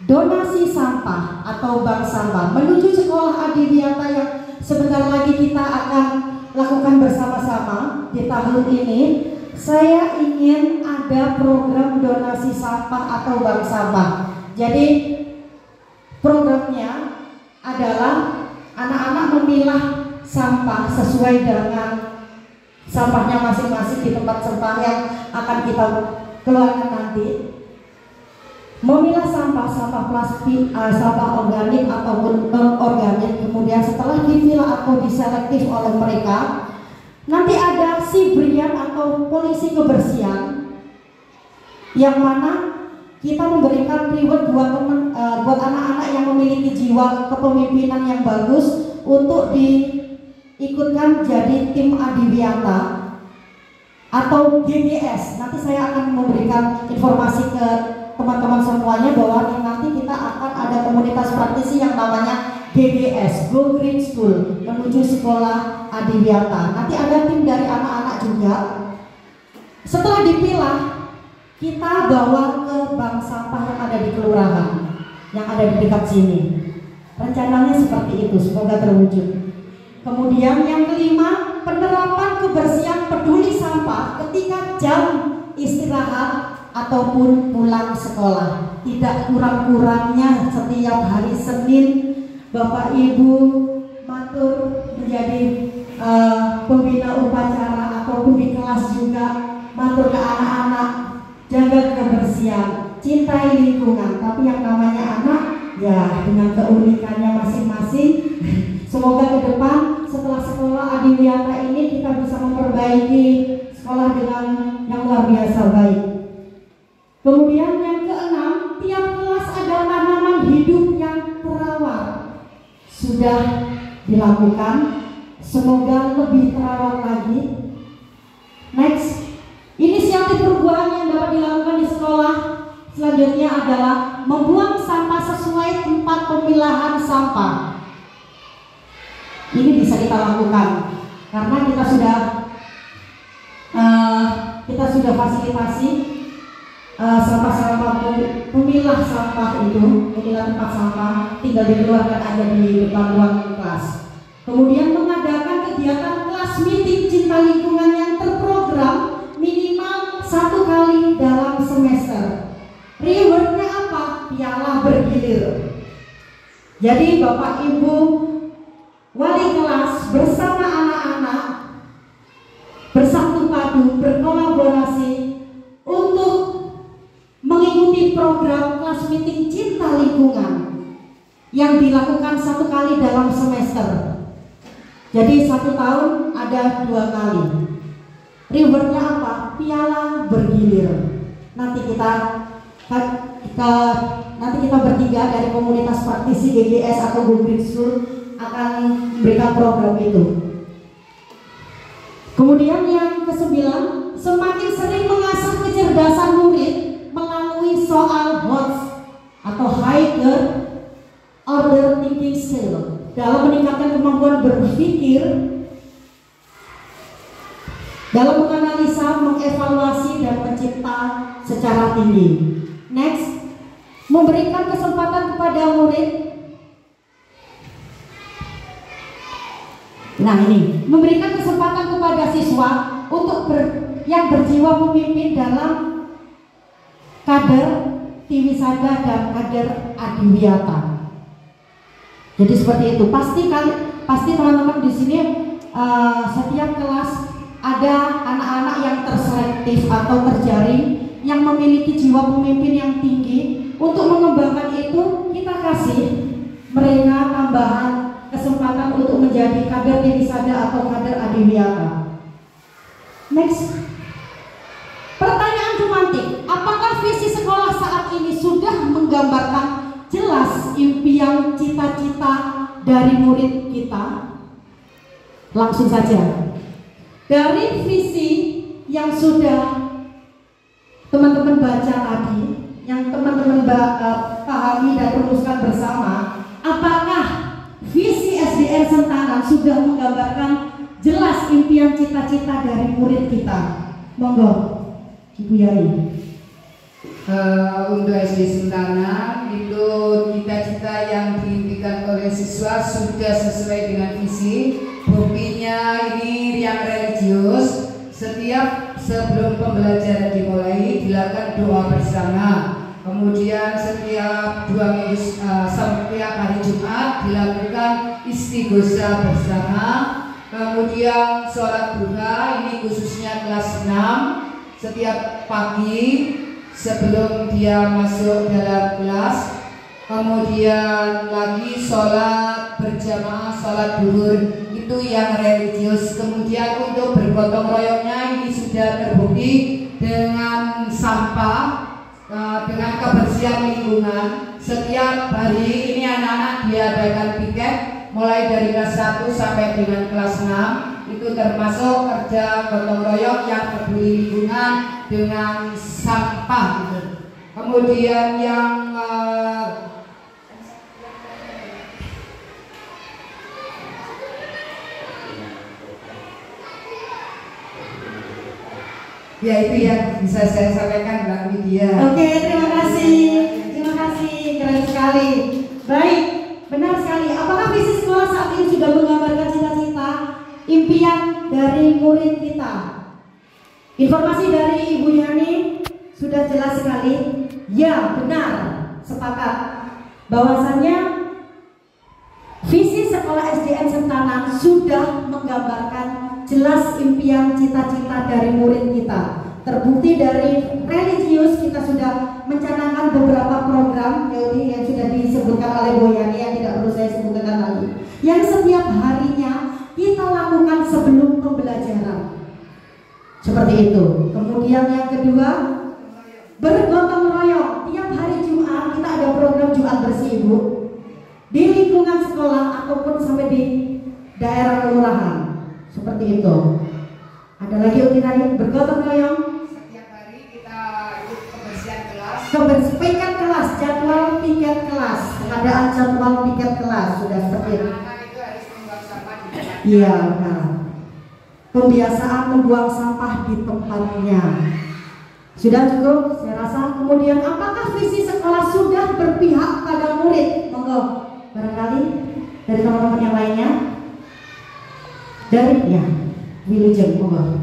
donasi sampah atau bank sampah menuju sekolah adiwiyata yang sebentar lagi kita akan lakukan bersama-sama di tahun ini. Saya ingin ada program donasi sampah atau bank sampah. Jadi programnya adalah anak-anak memilah sampah sesuai dengan sampahnya masing-masing di tempat sampah yang akan kita keluarkan nanti. Memilah sampah plastik, sampah organik ataupun non-organik. Kemudian setelah dipilah atau diselektif oleh mereka, nanti ada Sibrian atau polisi kebersihan, yang mana kita memberikan reward buat anak-anak yang memiliki jiwa kepemimpinan yang bagus untuk diikutkan jadi tim adiwiyata atau GGS. Nanti saya akan memberikan informasi ke teman-teman semuanya bahwa nanti kita akan ada komunitas praktisi yang namanya GGS, Go Green School, menuju sekolah adiwiyata. Nanti ada tim dari anak-anak juga. Setelah dipilah, kita bawa ke bank sampah yang ada di kelurahan, yang ada di dekat sini. Rencananya seperti itu, semoga terwujud. Kemudian yang kelima, penerapan kebersihan peduli sampah ketika jam istirahat ataupun pulang sekolah. Tidak kurang-kurangnya setiap hari Senin Bapak Ibu matur menjadi pembina upacara ataupun di kelas juga matur ke anak-anak, jaga kebersihan, cintai lingkungan. Tapi yang namanya anak ya dengan keunikannya masing-masing. Semoga ke depan setelah sekolah adiwiyata ini kita bisa memperbaiki sekolah dengan yang luar biasa baik. Kemudian yang keenam, tiap kelas ada tanaman hidup yang terawat. Sudah dilakukan, semoga lebih terawat lagi. Next, inisiatif perubahan yang dapat dilakukan di sekolah selanjutnya adalah membuang sampah sesuai tempat pemilahan sampah. Ini bisa kita lakukan karena kita sudah fasilitasi sampah-sampah pemilah sampah itu, pemilah tempat sampah tinggal dikeluarkan aja di depan ruang kelas. Kemudian mengadakan kegiatan kelas meeting cinta lingkungan yang terprogram minimal 1 kali dalam semester. Rewardnya apa? Piala bergilir. Jadi Bapak Ibu wali kelas bersama anak-anak bersatu padu berkolaborasi untuk mengikuti program kelas meeting cinta lingkungan yang dilakukan 1 kali dalam semester. Jadi 1 tahun ada 2 kali. Rewardnya apa? Piala bergilir. Nanti kita bertiga dari komunitas praktisi GGS atau Go Green School akan memberikan program itu. Kemudian yang ke-9, semakin sering mengasah kecerdasan murid melalui soal HOTS atau Higher Order Thinking Skill dalam meningkatkan kemampuan berpikir, dalam menganalisa, mengevaluasi, dan mencipta secara tinggi. Next, memberikan kesempatan kepada murid Nah ini memberikan kesempatan kepada siswa untuk yang berjiwa pemimpin dalam kader Tiwisada dan kader Adiwiyata. Jadi seperti itu. Pasti teman-teman di sini setiap kelas ada anak-anak yang terselektif atau terjaring yang memiliki jiwa pemimpin yang tinggi. Untuk mengembangkan itu kita kasih mereka tambahan kesempatan untuk menjadi kader Tiwisada atau kader Adiwiyata. Next. Pertanyaan pemantik, apakah visi sekolah saat ini sudah menggambarkan jelas impian cita-cita dari murid kita? Langsung saja. Dari visi yang sudah teman-teman baca tadi, yang teman-teman pahami dan rumuskan bersama, apakah visi SDN Sentanan sudah menggambarkan jelas impian cita-cita dari murid kita? Monggo, Ibu Yai. Untuk SD Sentanan itu cita-cita yang diimpikan oleh siswa sudah sesuai dengan visi. Buktinya ini yang religius. Setiap sebelum pembelajaran dimulai dilakukan doa bersama. Kemudian setiap 2 minggu setiap hari Jumat dilakukan istighosah bersama. Kemudian sholat duha ini khususnya kelas 6 setiap pagi sebelum dia masuk dalam kelas. Kemudian lagi sholat berjamaah, sholat duhur itu yang religius. Kemudian untuk bergotong royongnya ini sudah terbukti dengan sampah, dengan kebersihan lingkungan. Setiap hari ini anak-anak diadakan piket mulai dari kelas 1 sampai dengan kelas 6. Itu termasuk kerja gotong royong yang peduli lingkungan dengan sampah gitu. Kemudian yang ya itu yang bisa saya sampaikan Mbak Widya. Oke, terima kasih. Terima kasih, keren sekali. Baik, benar sekali. Apakah visi sekolah saat ini sudah menggambarkan cita-cita, impian dari murid kita? Informasi dari Ibu Yani sudah jelas sekali. Ya, benar, sepakat. Bahwasannya visi sekolah SDN Sentanan sudah menggambarkan jelas impian cita-cita dari murid kita. Terbukti dari religius kita sudah mencanangkan beberapa program yang sudah disebutkan oleh Boyani yang tidak perlu saya sebutkan lagi. Yang setiap harinya kita lakukan sebelum pembelajaran. Seperti itu. Kemudian yang kedua, bergotong royong. Tiap hari Jumat kita ada program Jumat bersih, Ibu. Di lingkungan sekolah ataupun sampai di daerah kelurahan. Seperti itu. Ada lagi ukiran bergotong royong. Setiap hari kita ikut kebersihan kelas. Kebersihan kelas, jadwal piket kelas, pengadaan jadwal piket kelas sudah seperti itu. Anak itu harus membuang sampah di tempatnya. Iya, nah. Pembiasaan membuang sampah di tempatnya. Sudah cukup, saya rasa. Kemudian apakah visi sekolah sudah berpihak pada murid? Monggo, barangkali dari teman-teman yang lainnya. Dari ya, Wilujeng, monggo.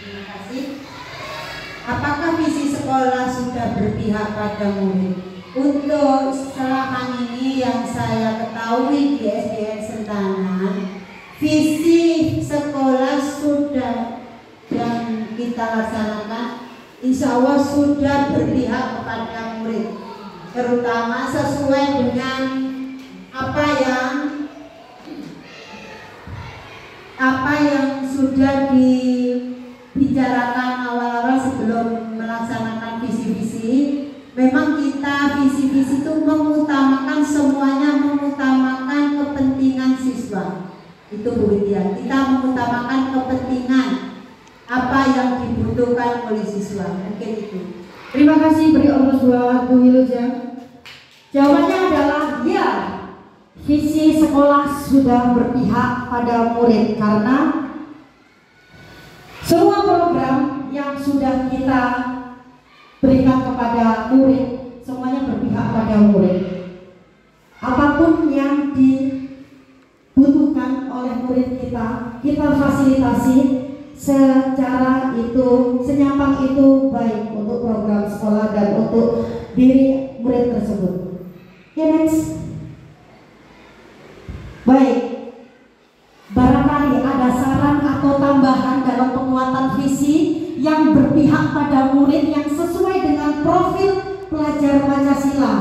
Terima kasih. Apakah visi sekolah sudah berpihak pada murid? Untuk selama ini yang saya ketahui di SDN Sentanan, visi sekolah sudah dan kita laksanakan, insya Allah sudah berpihak kepada murid, terutama sesuai dengan apa yang sudah dibicarakan awal-awal sebelum melaksanakan visi-visi. Memang kita visi-visi itu mengutamakan semuanya, mengutamakan kepentingan siswa. Itu Bu Widya, kita mengutamakan kepentingan apa yang dibutuhkan oleh siswa. Mungkin itu. Terima kasih beri Allah buat Bu Wilujeng. Jawabannya adalah ya. Visi sekolah sudah berpihak pada murid karena semua program yang sudah kita berikan kepada murid semuanya berpihak pada murid. Apapun yang dibutuhkan oleh murid kita memfasilitasi secara itu, senyampang itu baik untuk program sekolah dan untuk diri murid tersebut. Ya, next. Baik, barangkali ada saran atau tambahan dalam penguatan visi yang berpihak pada murid yang sesuai dengan profil pelajar Pancasila.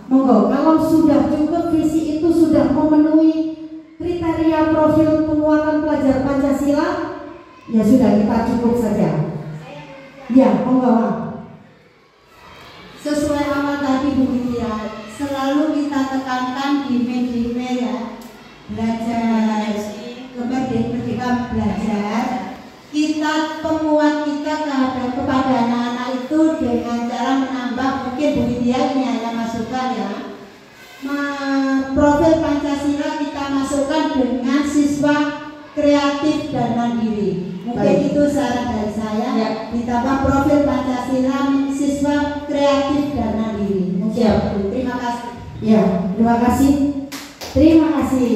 Monggo, kalau sudah cukup visi itu sudah memenuhi kriteria profil penguatan pelajar Pancasila, ya sudah, kita cukup saja. Ya, monggo. Sesuai awal tadi Bu Widya, selalu kita tekankan dime ya, belajar kemerdekaan belajar. Kita penguat kita kepada anak-anak itu dengan cara menambah, mungkin Bu Widya ini hanya masukan ya, profil Pancasila kita masukkan dengan siswa kreatif dan mandiri. Mungkin Baik. itu saran dari saya Ya. ditambah profil Pancasila siswa kreatif dan mandiri. Mungkin Siap. Bu. Terima kasih. Ya, terima kasih. Terima kasih.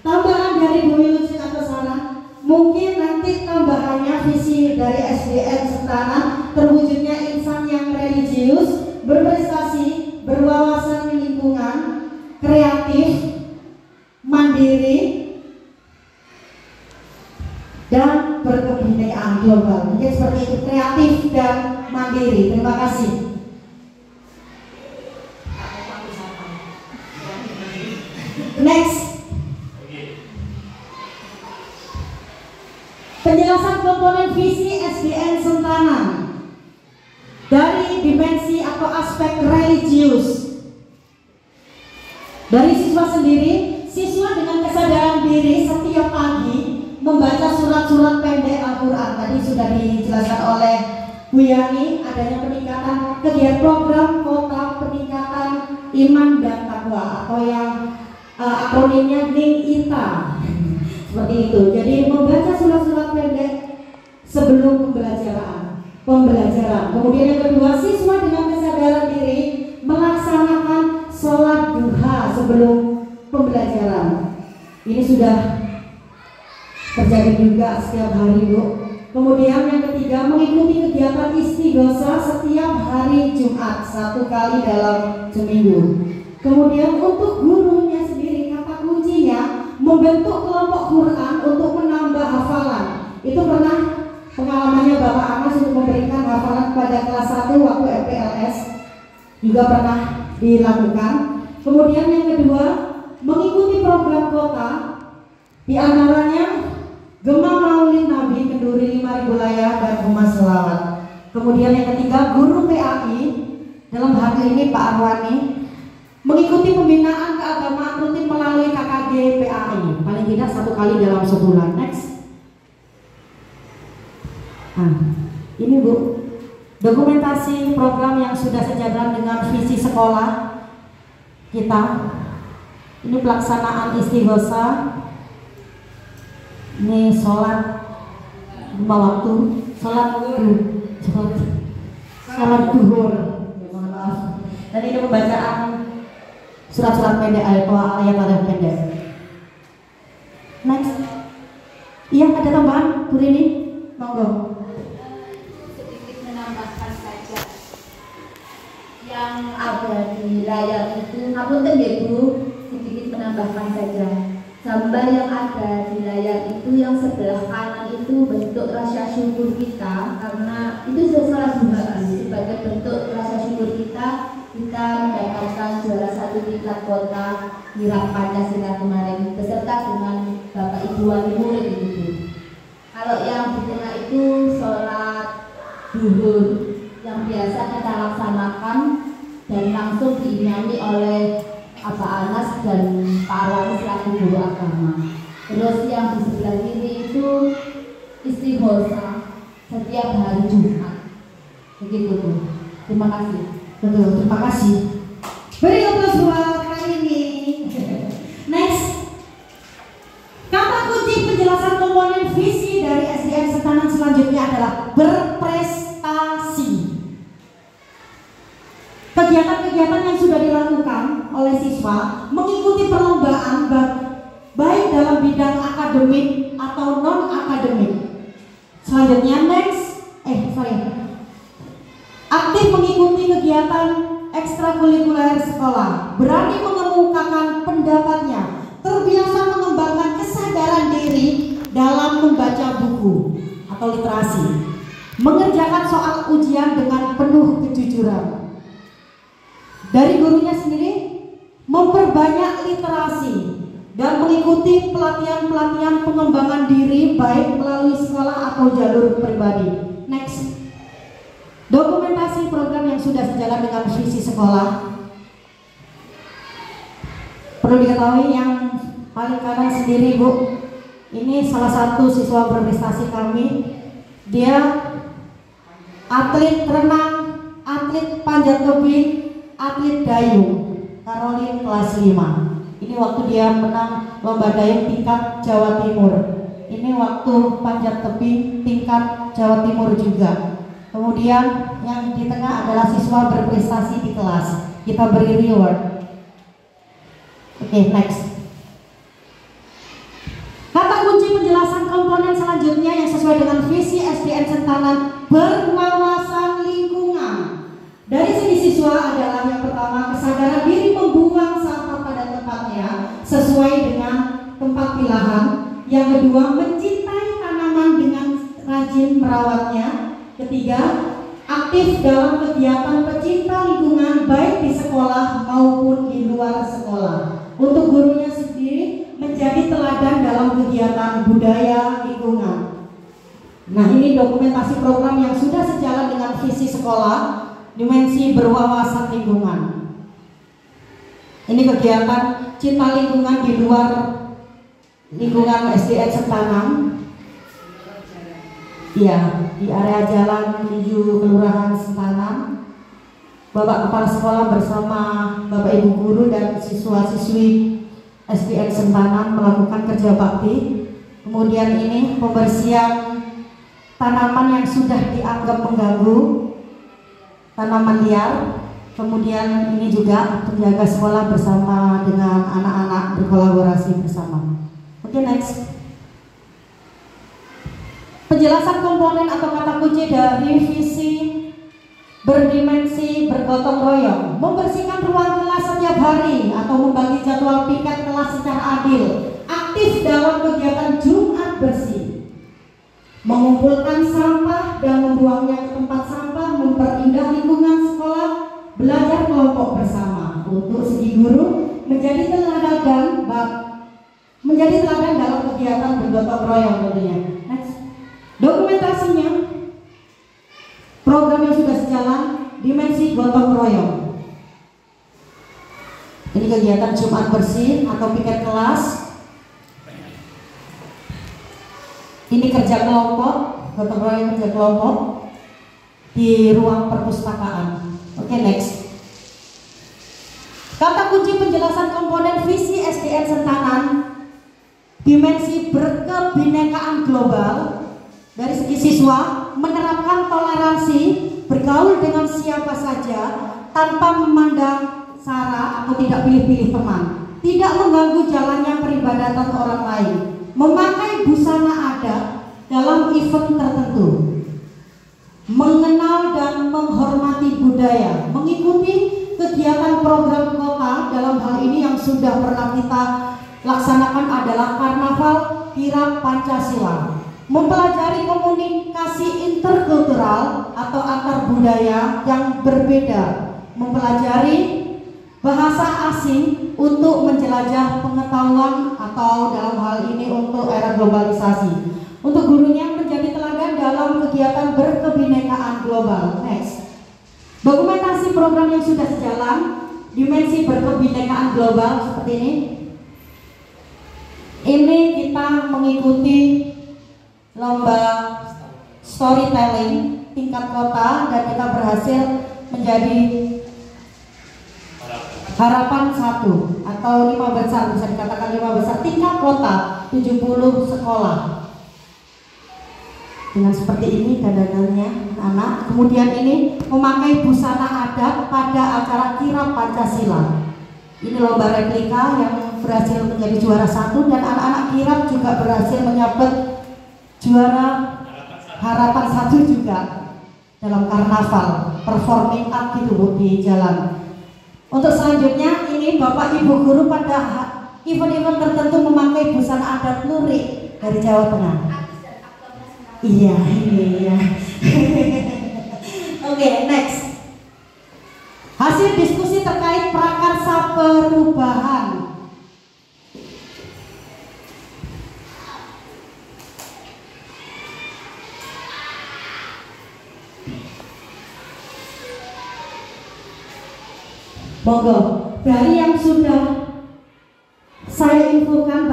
Tambahan dari Bu Wilusin atau saran? Mungkin nanti tambahannya visi dari SDN Sentana terwujudnya insan yang religius, berprestasi, berwawasan lingkungan, kreatif, mandiri, dan berkebinekaan global. Mungkin seperti itu, kreatif dan mandiri. Terima kasih. Next. Penjelasan komponen visi SDN Sentana dari dimensi atau aspek religius. Dari siswa sendiri, siswa dengan kesadaran diri setiap pagi membaca surat-surat pendek Al-Quran. Tadi sudah dijelaskan oleh Bu Yani, adanya peningkatan kegiatan program kota peningkatan iman dan takwa atau yang akronimnya NINITA. Seperti itu. Jadi membaca surat-surat pendek sebelum pembelajaran. Kemudian yang kedua, siswa dengan kesadaran diri melaksanakan sholat duha sebelum pembelajaran. Ini sudah terjadi juga setiap hari, Bu. Kemudian yang ketiga, mengikuti kegiatan istighosa setiap hari Jumat 1 kali dalam seminggu. Kemudian untuk gurunya sendiri, kata kuncinya membentuk kelompok Quran untuk menambah hafalan. Itu pernah pengalamannya Bapak Anas untuk memberikan hafalan pada kelas 1 waktu MPLS, juga pernah dilakukan. Kemudian yang kedua, mengikuti program kota, di antaranya Gema Maulid Nabi Kenduri 5.000 layar dan Humas Selawat. Kemudian yang ketiga, guru PAI, dalam hal ini Pak Arwani, mengikuti pembinaan keagamaan rutin melalui KKG PAI, paling tidak 1 kali dalam sebulan. Next. Nah, ini Bu, dokumentasi program yang sudah sejalan dengan visi sekolah kita. Ini pelaksanaan istighosa, ini sholat 5 waktu, sholat duhur, mohon maaf. Dan ini pembacaan surat-surat pendek ayat-ayat pendek. Next. Iya, ada tambahan Bu Rini? Monggo. Sedikit menambahkan saja yang ada di layar itu, ngapunten ya Bu, sedikit menambahkan saja. Gambar yang ada di layar itu yang sebelah kanan itu bentuk rasa syukur kita, karena itu salah duha sebagai bentuk rasa syukur kita mendapatkan juara 1 tingkat kota Kirap Pancasila kemarin beserta dengan Bapak Ibu Wali Murid itu. Kalau yang di tengah itu sholat duhur yang biasa kita laksanakan dan langsung diimami oleh Pak Anas dan Pak Arwani selaku guru agama. Terus yang di sebelah kiri itu istighosa setiap hari Jumat. Begitu Bu. Terima kasih. Betul, terima kasih. Beri aplaus buat kali ini. Next. Kata kunci penjelasan komponen visi dari SDN Sentanan selanjutnya adalah berprestasi. Kegiatan-kegiatan yang sudah dilakukan oleh siswa mengikuti perlombaan baik dalam bidang akademik atau atau non-akademik. Selanjutnya aktif mengikuti kegiatan ekstrakurikuler sekolah, berani mengemukakan pendapatnya, terbiasa mengembangkan kesadaran diri dalam membaca buku atau literasi, mengerjakan soal ujian dengan penuh kejujuran. Dari gurunya sendiri, memperbanyak literasi dan mengikuti pelatihan-pelatihan pengembangan diri baik melalui sekolah atau jalur pribadi. Next. Dokumentasi program yang sudah sejalan dengan visi sekolah. Perlu diketahui yang paling kanan sendiri, Bu, ini salah satu siswa berprestasi kami. Dia atlet renang, atlet panjat tebing, atlet dayung, Caroline kelas 5. Ini waktu dia menang lomba dayung tingkat Jawa Timur. Ini waktu panjat tebing tingkat Jawa Timur juga. Kemudian yang di tengah adalah siswa berprestasi di kelas. Kita beri reward. Oke, next. Kata kunci penjelasan komponen selanjutnya yang sesuai dengan visi SDN Sentanan, berwawasan lingkungan. Dari segi siswa adalah yang pertama, kesadaran diri membuang sampah pada tempatnya sesuai dengan tempat pilihan. Yang kedua, mencintai tanaman dengan rajin merawatnya. Ketiga, aktif dalam kegiatan pecinta lingkungan baik di sekolah maupun di luar sekolah. Untuk gurunya sendiri menjadi teladan dalam kegiatan budaya lingkungan. Nah, ini dokumentasi program yang sudah sejalan dengan visi sekolah, dimensi berwawasan lingkungan. Ini kegiatan cinta lingkungan di luar lingkungan SDN Sentanan. Ya, di area jalan menuju Kelurahan Sentanan, Bapak Kepala Sekolah bersama Bapak Ibu Guru dan siswa-siswi SDN Sentanan melakukan kerja bakti. Kemudian ini pembersihan tanaman yang sudah dianggap mengganggu, tanaman liar. Kemudian ini juga penjaga sekolah bersama dengan anak-anak berkolaborasi bersama. Oke, next. Penjelasan komponen atau kata kunci dari visi berdimensi bergotong royong, membersihkan ruang kelas setiap hari atau membagi jadwal piket kelas secara adil, aktif dalam kegiatan Jumat bersih, mengumpulkan sampah dan membuangnya ke tempat sampah, memperindah lingkungan sekolah, belajar kelompok bersama. Untuk segi guru menjadi teladan dalam kegiatan bergotong royong tentunya. Next. Dokumentasinya, program yang sudah sejalan, dimensi gotong royong. Ini kegiatan Jumat bersih atau piket kelas. Ini kerja kelompok, gotong royong kerja kelompok di ruang perpustakaan. Oke, next. Kata kunci penjelasan komponen visi SDN Sentanan, dimensi berkebinekaan global. Dari segi siswa, menerapkan toleransi, bergaul dengan siapa saja tanpa memandang sara atau tidak pilih-pilih teman, tidak mengganggu jalannya peribadatan orang lain, memakai busana adat dalam event tertentu, mengenal dan menghormati budaya, mengikuti kegiatan program kota. Dalam hal ini yang sudah pernah kita laksanakan adalah Karnaval Kirap Pancasila, mempelajari komunikasi interkultural atau antar budaya yang berbeda, mempelajari bahasa asing untuk menjelajah pengetahuan atau dalam hal ini untuk era globalisasi. Untuk gurunya menjadi teladan dalam kegiatan berkebinekaan global. Next. Dokumentasi program yang sudah sejalan, dimensi berkebinekaan global seperti ini. Ini kita mengikuti lomba storytelling tingkat kota dan kita berhasil menjadi harapan 1 atau 5 besar, bisa dikatakan 5 besar tingkat kota, 70 sekolah. Dengan seperti ini dandanannya anak. Kemudian ini memakai busana adat pada acara kirap Pancasila. Ini lomba replika yang berhasil menjadi juara 1 dan anak-anak kirap juga berhasil menyabet juara harapan 1 juga dalam karnaval performing art gitu Bu di jalan. Untuk selanjutnya ini Bapak Ibu guru pada event-event tertentu memakai busana adat lurik dari Jawa Tengah. Iya, ini ya. Oke, next. Hasil diskusi terkait prakarsa perubahan. Monggo, dari yang sudah saya infokan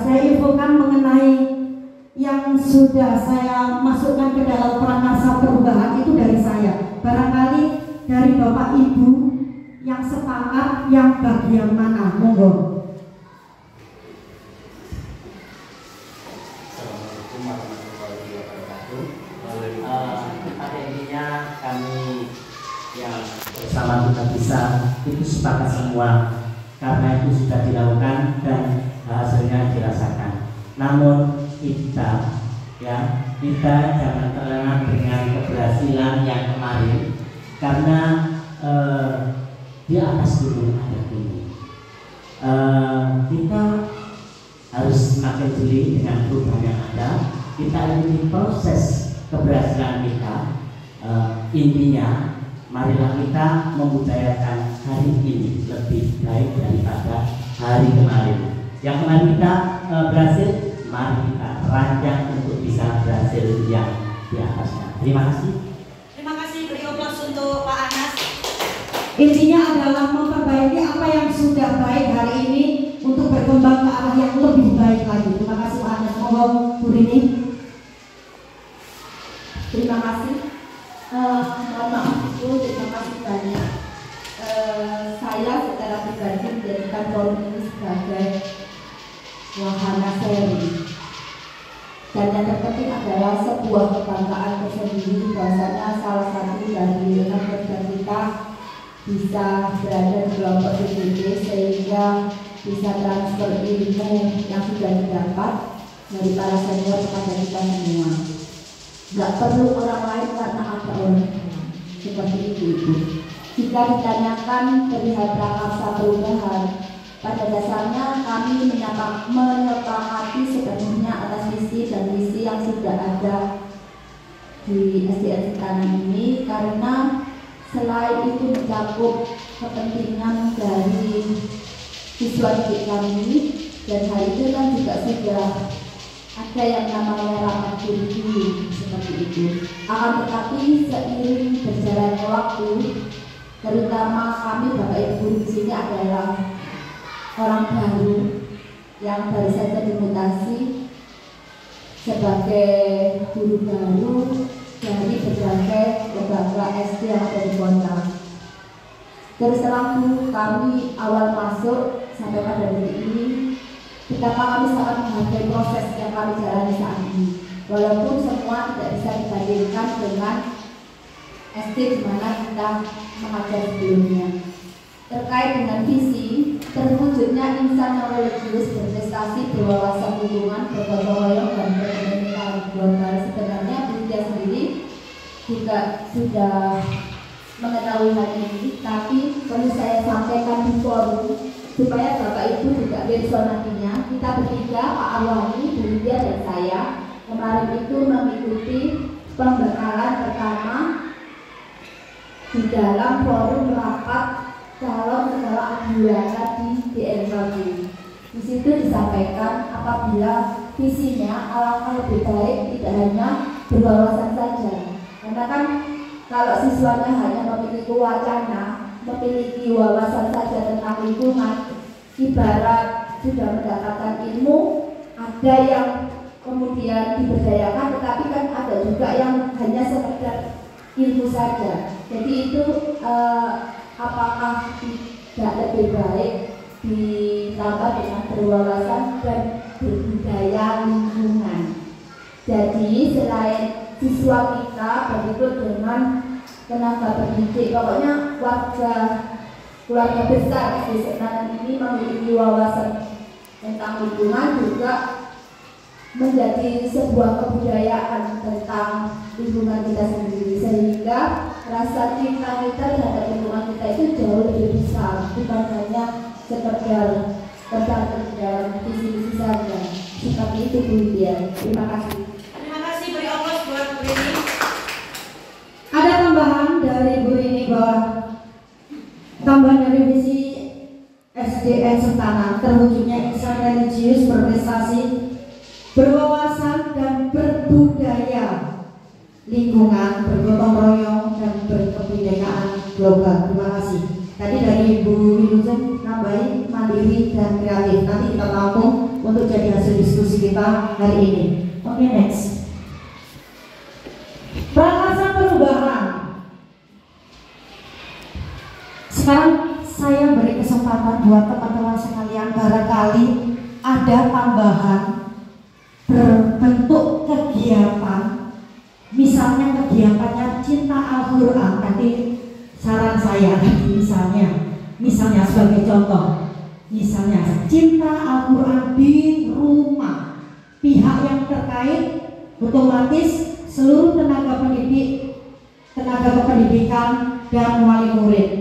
saya infokan mengenai yang sudah saya masukkan ke dalam prakarsa perubahan itu dari saya. Barangkali dari Bapak Ibu yang sepakat yang bagian mana? Monggo. Assalamualaikum warahmatullahi wabarakatuh. Pada intinya kami yang bersama kita bisa itu sepakat semua karena itu sudah dilakukan dan hasilnya dirasakan. Namun kita jangan terlena dengan keberhasilan yang kemarin karena di atas gunung ada gunung. Kita harus semakin jeli dengan perubahan yang ada. Kita ikuti proses keberhasilan kita. Intinya marilah kita membudayakan hari ini lebih baik daripada hari kemarin. Yang kemarin kita berhasil, mari kita rancang untuk bisa berhasil yang di atasnya. Terima kasih. Terima kasih, beri aplaus untuk Pak Anas. Intinya adalah memperbaiki apa yang sudah baik hari ini untuk berkembang ke arah yang lebih baik lagi. Terima kasih Pak Anas. Mohon Bu Rini. Terima kasih. Mohon maaf Bu, terima kasih banyak. Saya secara pribadi menjadikan forum ini sebagai wahana sharing. Dan yang terpenting adalah sebuah kebanggaan tersendiri bahwasanya salah satu dari rekan kerja kita bisa berada di kelompok DPD sehingga bisa transfer ilmu yang sudah didapat dari para senior kepada kita semua. Gak perlu orang lain karena ada orang lain. Seperti itu Ibu. Jika ditanyakan perihal prakarsa perubahan, pada dasarnya kami menyepakati sepenuhnya atas visi dan misi yang sudah ada di SDN Sitanan ini karena selain itu mencakup kepentingan dari siswa didik kami dan hal itu kan juga sudah ada yang namanya rapat guru seperti itu. Akan tetapi seiring berjalannya waktu, terutama kami Bapak Ibu di sini adalah orang baru yang baru saja dimutasi sebagai guru baru dari berbagai lembaga SD yang ada di kota. Terus terang Bu, kami awal masuk sampai pada detik ini, betapa kami sangat menghargai proses yang kami jalani saat ini. Walaupun semua tidak bisa dibandingkan dengan SD di mana kita mengajar sebelumnya. Terkait dengan visi, terwujudnya insan yang religius, berprestasi, berwawasan lingkungan, bergotong royong dan berkomunikasi global. Sebenarnya Budia sendiri juga sudah mengetahui hal ini, tapi perlu saya sampaikan di forum supaya Bapak Ibu juga besok nantinya kita bertiga, Pak Arwani, Budia dan saya kemarin itu mengikuti pembekalan pertama di dalam forum rapat calon segala adilana di DNKG. Di situ disampaikan apabila visinya alangkah lebih baik tidak hanya berwawasan saja, karena kan kalau siswanya hanya memiliki wacana, memiliki wawasan saja tentang lingkungan, ibarat sudah mendapatkan ilmu, ada yang kemudian diberdayakan, tetapi kan ada juga yang hanya sekedar ilmu saja. Jadi itu apakah tidak lebih baik ditambah dengan berwawasan dan berbudaya lingkungan. Jadi selain siswa kita begitu dengan tenaga pendidik, pokoknya warga keluarga besar SD Sentanan ini memiliki wawasan tentang lingkungan, juga menjadi sebuah kebudayaan tentang lingkungan kita sendiri, sehingga rasa cinta kita terhadap lingkungan kita itu jauh lebih besar, bukan hanya sekedar tercantum dalam visi-visi saja. Seperti itu Bu Widya. Terima kasih. Terima kasih, beri aplaus buat Bu Rini. Ada tambahan dari Bu Rini bahwa tambahan dari visi SDN Sentanan terwujudnya insan religius, berprestasi, berwawasan dan berbudaya lingkungan, bergotong royong dan berkebinekaan global. Terima kasih. Tadi dari Bu Wilujeng nambahin mandiri dan kreatif. Nanti kita tampung untuk jadi hasil diskusi kita hari ini. Oke, next. Prakarsa perubahan. Sekarang saya beri kesempatan buat teman-teman sekalian, barangkali ada tambahan berbentuk kegiatan, misalnya kegiatannya cinta Al-Quran. Tadi saran saya misalnya sebagai contoh, misalnya cinta Al-Quran di rumah, pihak yang terkait otomatis seluruh tenaga pendidik, tenaga kependidikan dan wali murid.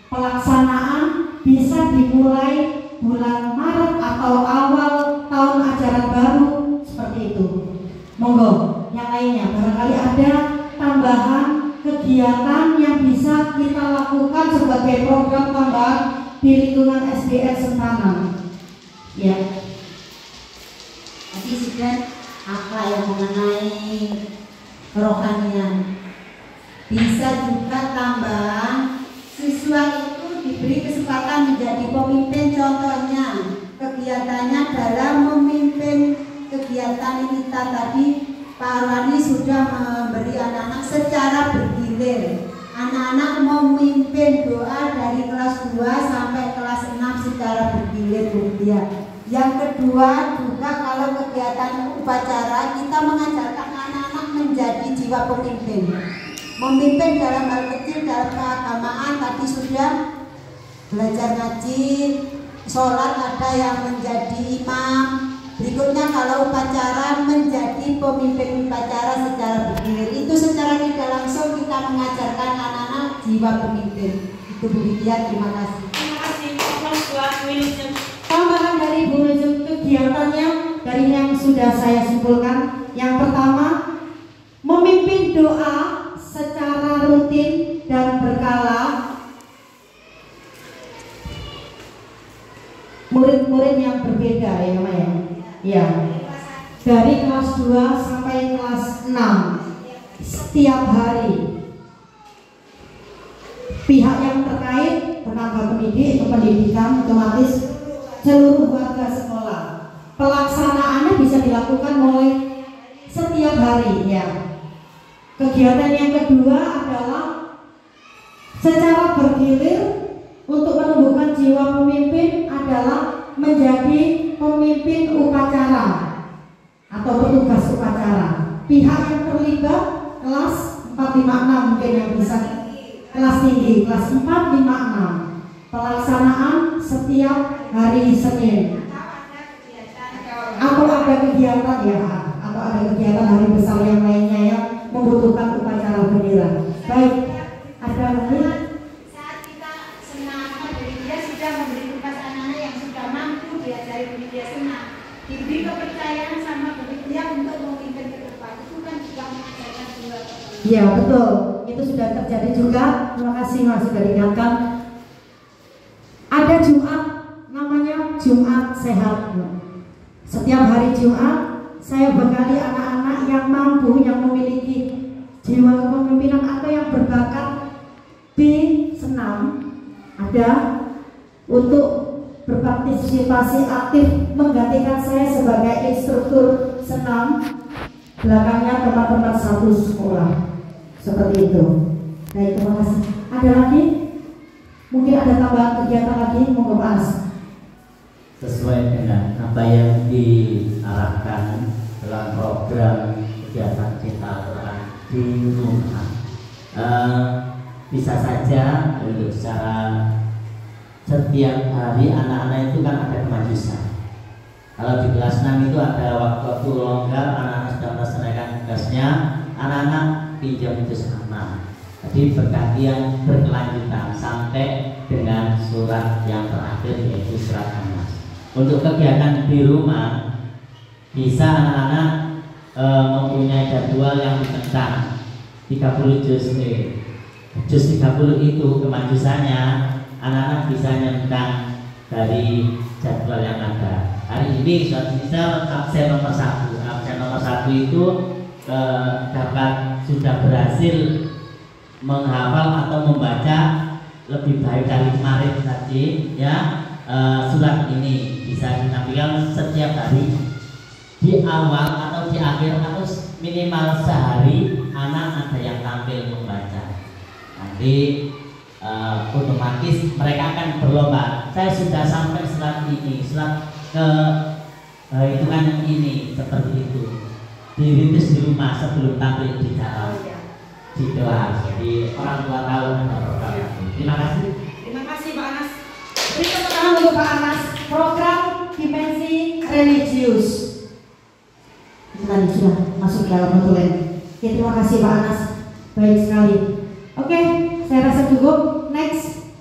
Pelaksanaan bisa dimulai bulan Maret atau awal tahun ajaran baru, seperti itu. Monggo, yang lainnya barangkali ada tambahan kegiatan yang bisa kita lakukan sebagai program tambahan di lingkungan SDN Sentanan. Ya. Tadi sudah apa yang mengenai kerohanian. Bisa juga tambahan siswa itu diberi kesempatan menjadi pemimpin, contohnya kegiatannya dalam memimpin kegiatan kita tadi. Pak Arwani sudah memberi anak-anak secara bergilir. Anak-anak memimpin doa dari kelas 2 sampai kelas 6 secara bergilir, Bu Widya. Yang kedua juga kalau kegiatan upacara kita mengajarkan anak-anak menjadi jiwa pemimpin. Memimpin dalam hal kecil, dalam keagamaan tadi sudah belajar ngaji, sholat ada yang menjadi imam. Berikutnya kalau upacara menjadi pemimpin upacara secara bergilir. Itu secara tidak langsung kita mengajarkan anak-anak jiwa pemimpin. Itu Bu Widya, terima kasih. Terima kasih. Tambahan dari Bu Wilujeng kegiatannya dari yang sudah saya simpulkan. Yang pertama, memimpin doa secara rutin dan berkala. Murid-murid yang berbeda ya Maya. Ya. Dari kelas 2 sampai kelas 6 setiap hari. Pihak yang terkait, tenaga pendidik atau pendidikan, otomatis seluruh warga sekolah. Pelaksanaannya bisa dilakukan mulai setiap hari ya. Kegiatan yang kedua adalah secara bergilir untuk menumbuhkan jiwa pemimpin adalah menjadi pemimpin upacara atau petugas upacara. Pihak yang terlibat kelas 456 mungkin yang bisa, kelas tinggi kelas 456. Pelaksanaan setiap hari Senin. Atau ada kegiatan ya, atau ada kegiatan hari besar yang lainnya yang membutuhkan upacara bendera. Baik, ada lagi? Saat kita senang, dia sudah memberi tugas anak-anak yang sudah mampu diajari media senang, diberi kepercayaan sama dia untuk memimpin ke depan. Itu kan juga mengajarkan jiwa. Ya betul, itu sudah terjadi juga. Terima kasih Mas sudah diingatkan. Ada Jumat namanya Jumat Sehat. Setiap hari Jumat saya bekali anak-anak yang mampu, yang memiliki jiwa kepemimpinan atau yang berbakat di senam, ada untuk berpartisipasi aktif menggantikan saya sebagai instruktur senam. Belakangnya teman-teman satu sekolah seperti itu. Baik, terima kasih. Ada lagi? Mungkin ada tambahan kegiatan lagi, monggo Mas. Sesuai dengan apa yang diarahkan dalam program kegiatan kita di rumah, bisa saja untuk secara setiap hari anak-anak itu kan ada kemajusan. Kalau di kelas 6 itu ada waktu longgar, anak-anak sedang melaksanakan tugasnya, anak-anak pinjam juz 6. Jadi bergantian berkelanjutan sampai dengan surat yang terakhir yaitu surat An-Nas. Untuk kegiatan di rumah bisa anak-anak mempunyai jadwal yang ditentang 30 juz. Juz 30 itu kemajusannya anak-anak bisa nyentang dari jadwal yang ada. Hari ini misal absen nomor 1. Absen nomor 1 itu sudah berhasil menghafal atau membaca lebih baik dari kemarin tadi ya. Surat ini bisa ditampilkan setiap hari di awal atau di akhir atau minimal sehari anak ada yang tampil membaca. Nanti otomatis mereka akan berlomba. Saya sudah sampai surat ini, surat ke hitungan yang ini, seperti itu. Dirintis di rumah sebelum tampil di dalam di kelas. Jadi orang tua tahu ada program itu. Terima kasih. Terima kasih Pak Anas. Beri tepuk tangan untuk Pak Anas. Program dimensi religius. Tadi sudah masuk dalam notulen. Oke, terima kasih Pak Anas. Baik sekali. Oke, saya rasa cukup. Next.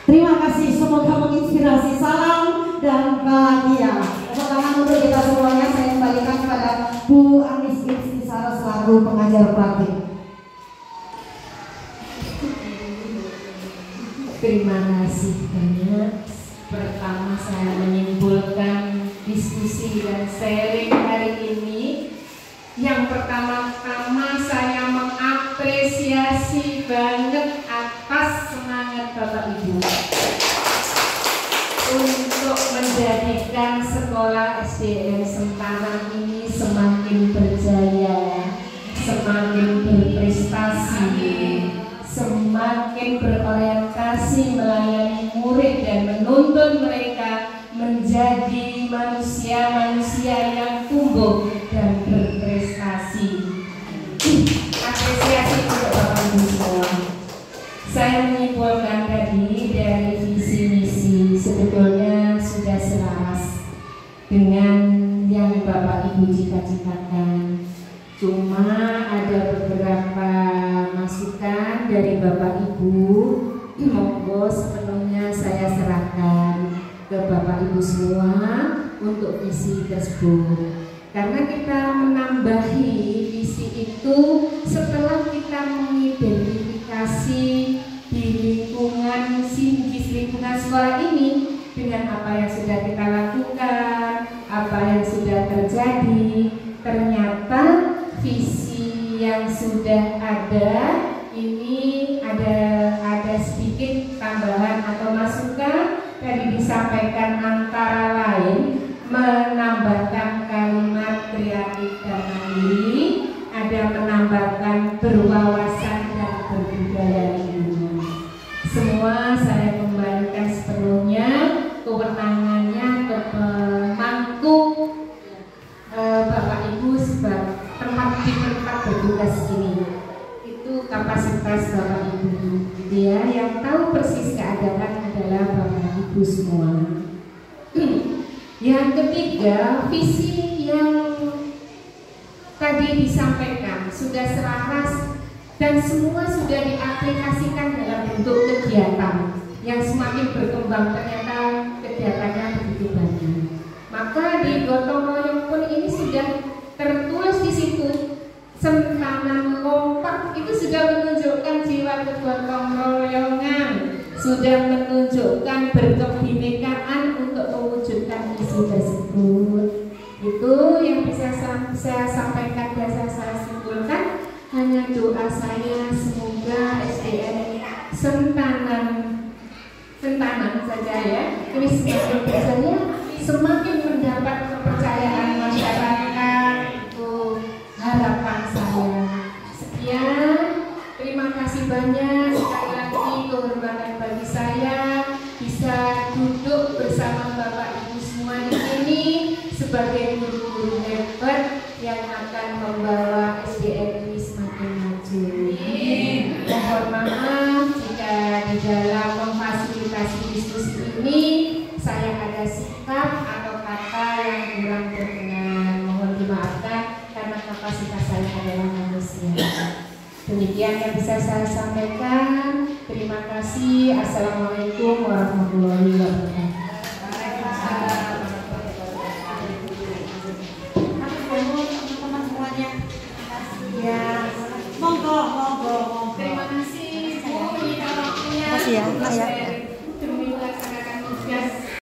Terima kasih, semoga menginspirasi. Salam dan bahagia. Tepuk tangan untuk kita semuanya. Saya kembalikan kepada Bu Anis Istisara selaku pengajar praktik. Terima kasih banyak. Pertama saya menyimpulkan diskusi dan sharing hari ini. Yang pertama-tama saya mengapresiasi banget atas semangat Bapak Ibu untuk menjadikan sekolah SDN Sentanan ini semakin berjaya, semakin berprestasi, semakin berorientasi melayani murid dan menuntun mereka menjadi manusia-manusia yang tumbuh dan berprestasi. Apresiasi untuk Bapak Ibu semua. Saya menyimpulkan tadi dari visi misi sebetulnya sudah selaras dengan yang Bapak Ibu cita-citakan. Cuma ada beberapa masukan dari Bapak Ibu, monggo sepenuhnya saya serahkan ke Bapak Ibu semua untuk visi tersebut. Karena kita menambahi visi itu setelah kita mengidentifikasi di lingkungan simbis lingkungan sekolah ini dengan apa yang sudah kita lakukan, apa yang sudah terjadi, ternyata visi yang sudah ada ini ada sedikit tambahan atau masukan. Tadi disampaikan antara lain menambahkan kalimat kreatif dan mandiri, ada menambahkan berwawasan dan berbudaya lingkungan. Semua saya kembalikan sepenuhnya kewenangannya ke pemangku Bapak Ibu sebagai tempat bertugas ini. Itu kapasitas Bapak Ibu. Dia yang tahu persis keadaan adalah Bapak Ibu semua. Yang ketiga, visi yang tadi disampaikan sudah selaras dan semua sudah diaplikasikan dalam bentuk kegiatan yang semakin berkembang. Ternyata kegiatannya begitu banyak. Maka di gotong royong pun ini sudah tertulis di situ. Sentanan kompak itu sudah menunjukkan jiwa kegotong royongan, sudah menunjukkan berkebinekaan untuk mewujudkan misi tersebut. Itu yang bisa saya sampaikan dan saya simpulkan. Hanya doa saya semoga SDN Sentanan saja ya, ini semakin berjaya, semakin mendapat kepercayaan masyarakat. Itu harapan saya. Sekian, terima kasih banyak. Sekali lagi kehormatan bagi saya bisa duduk bersama Bapak Ibu semua di sini sebagai guru-guru hebat yang akan membawa SDN ini semakin maju. maaf jika di dalam memfasilitasi diskusi ini saya ada sikap atau kata yang kurang berkenan. Mohon dimaafkan karena kapasitas saya adalah manusia. Demikian yang bisa saya sampaikan. Terima kasih. Assalamualaikum warahmatullahi wabarakatuh. Teman-teman semuanya. Ya, monggo. Terima kasih Bu. Ini waktunya. Terima kasih ya, Pak ya.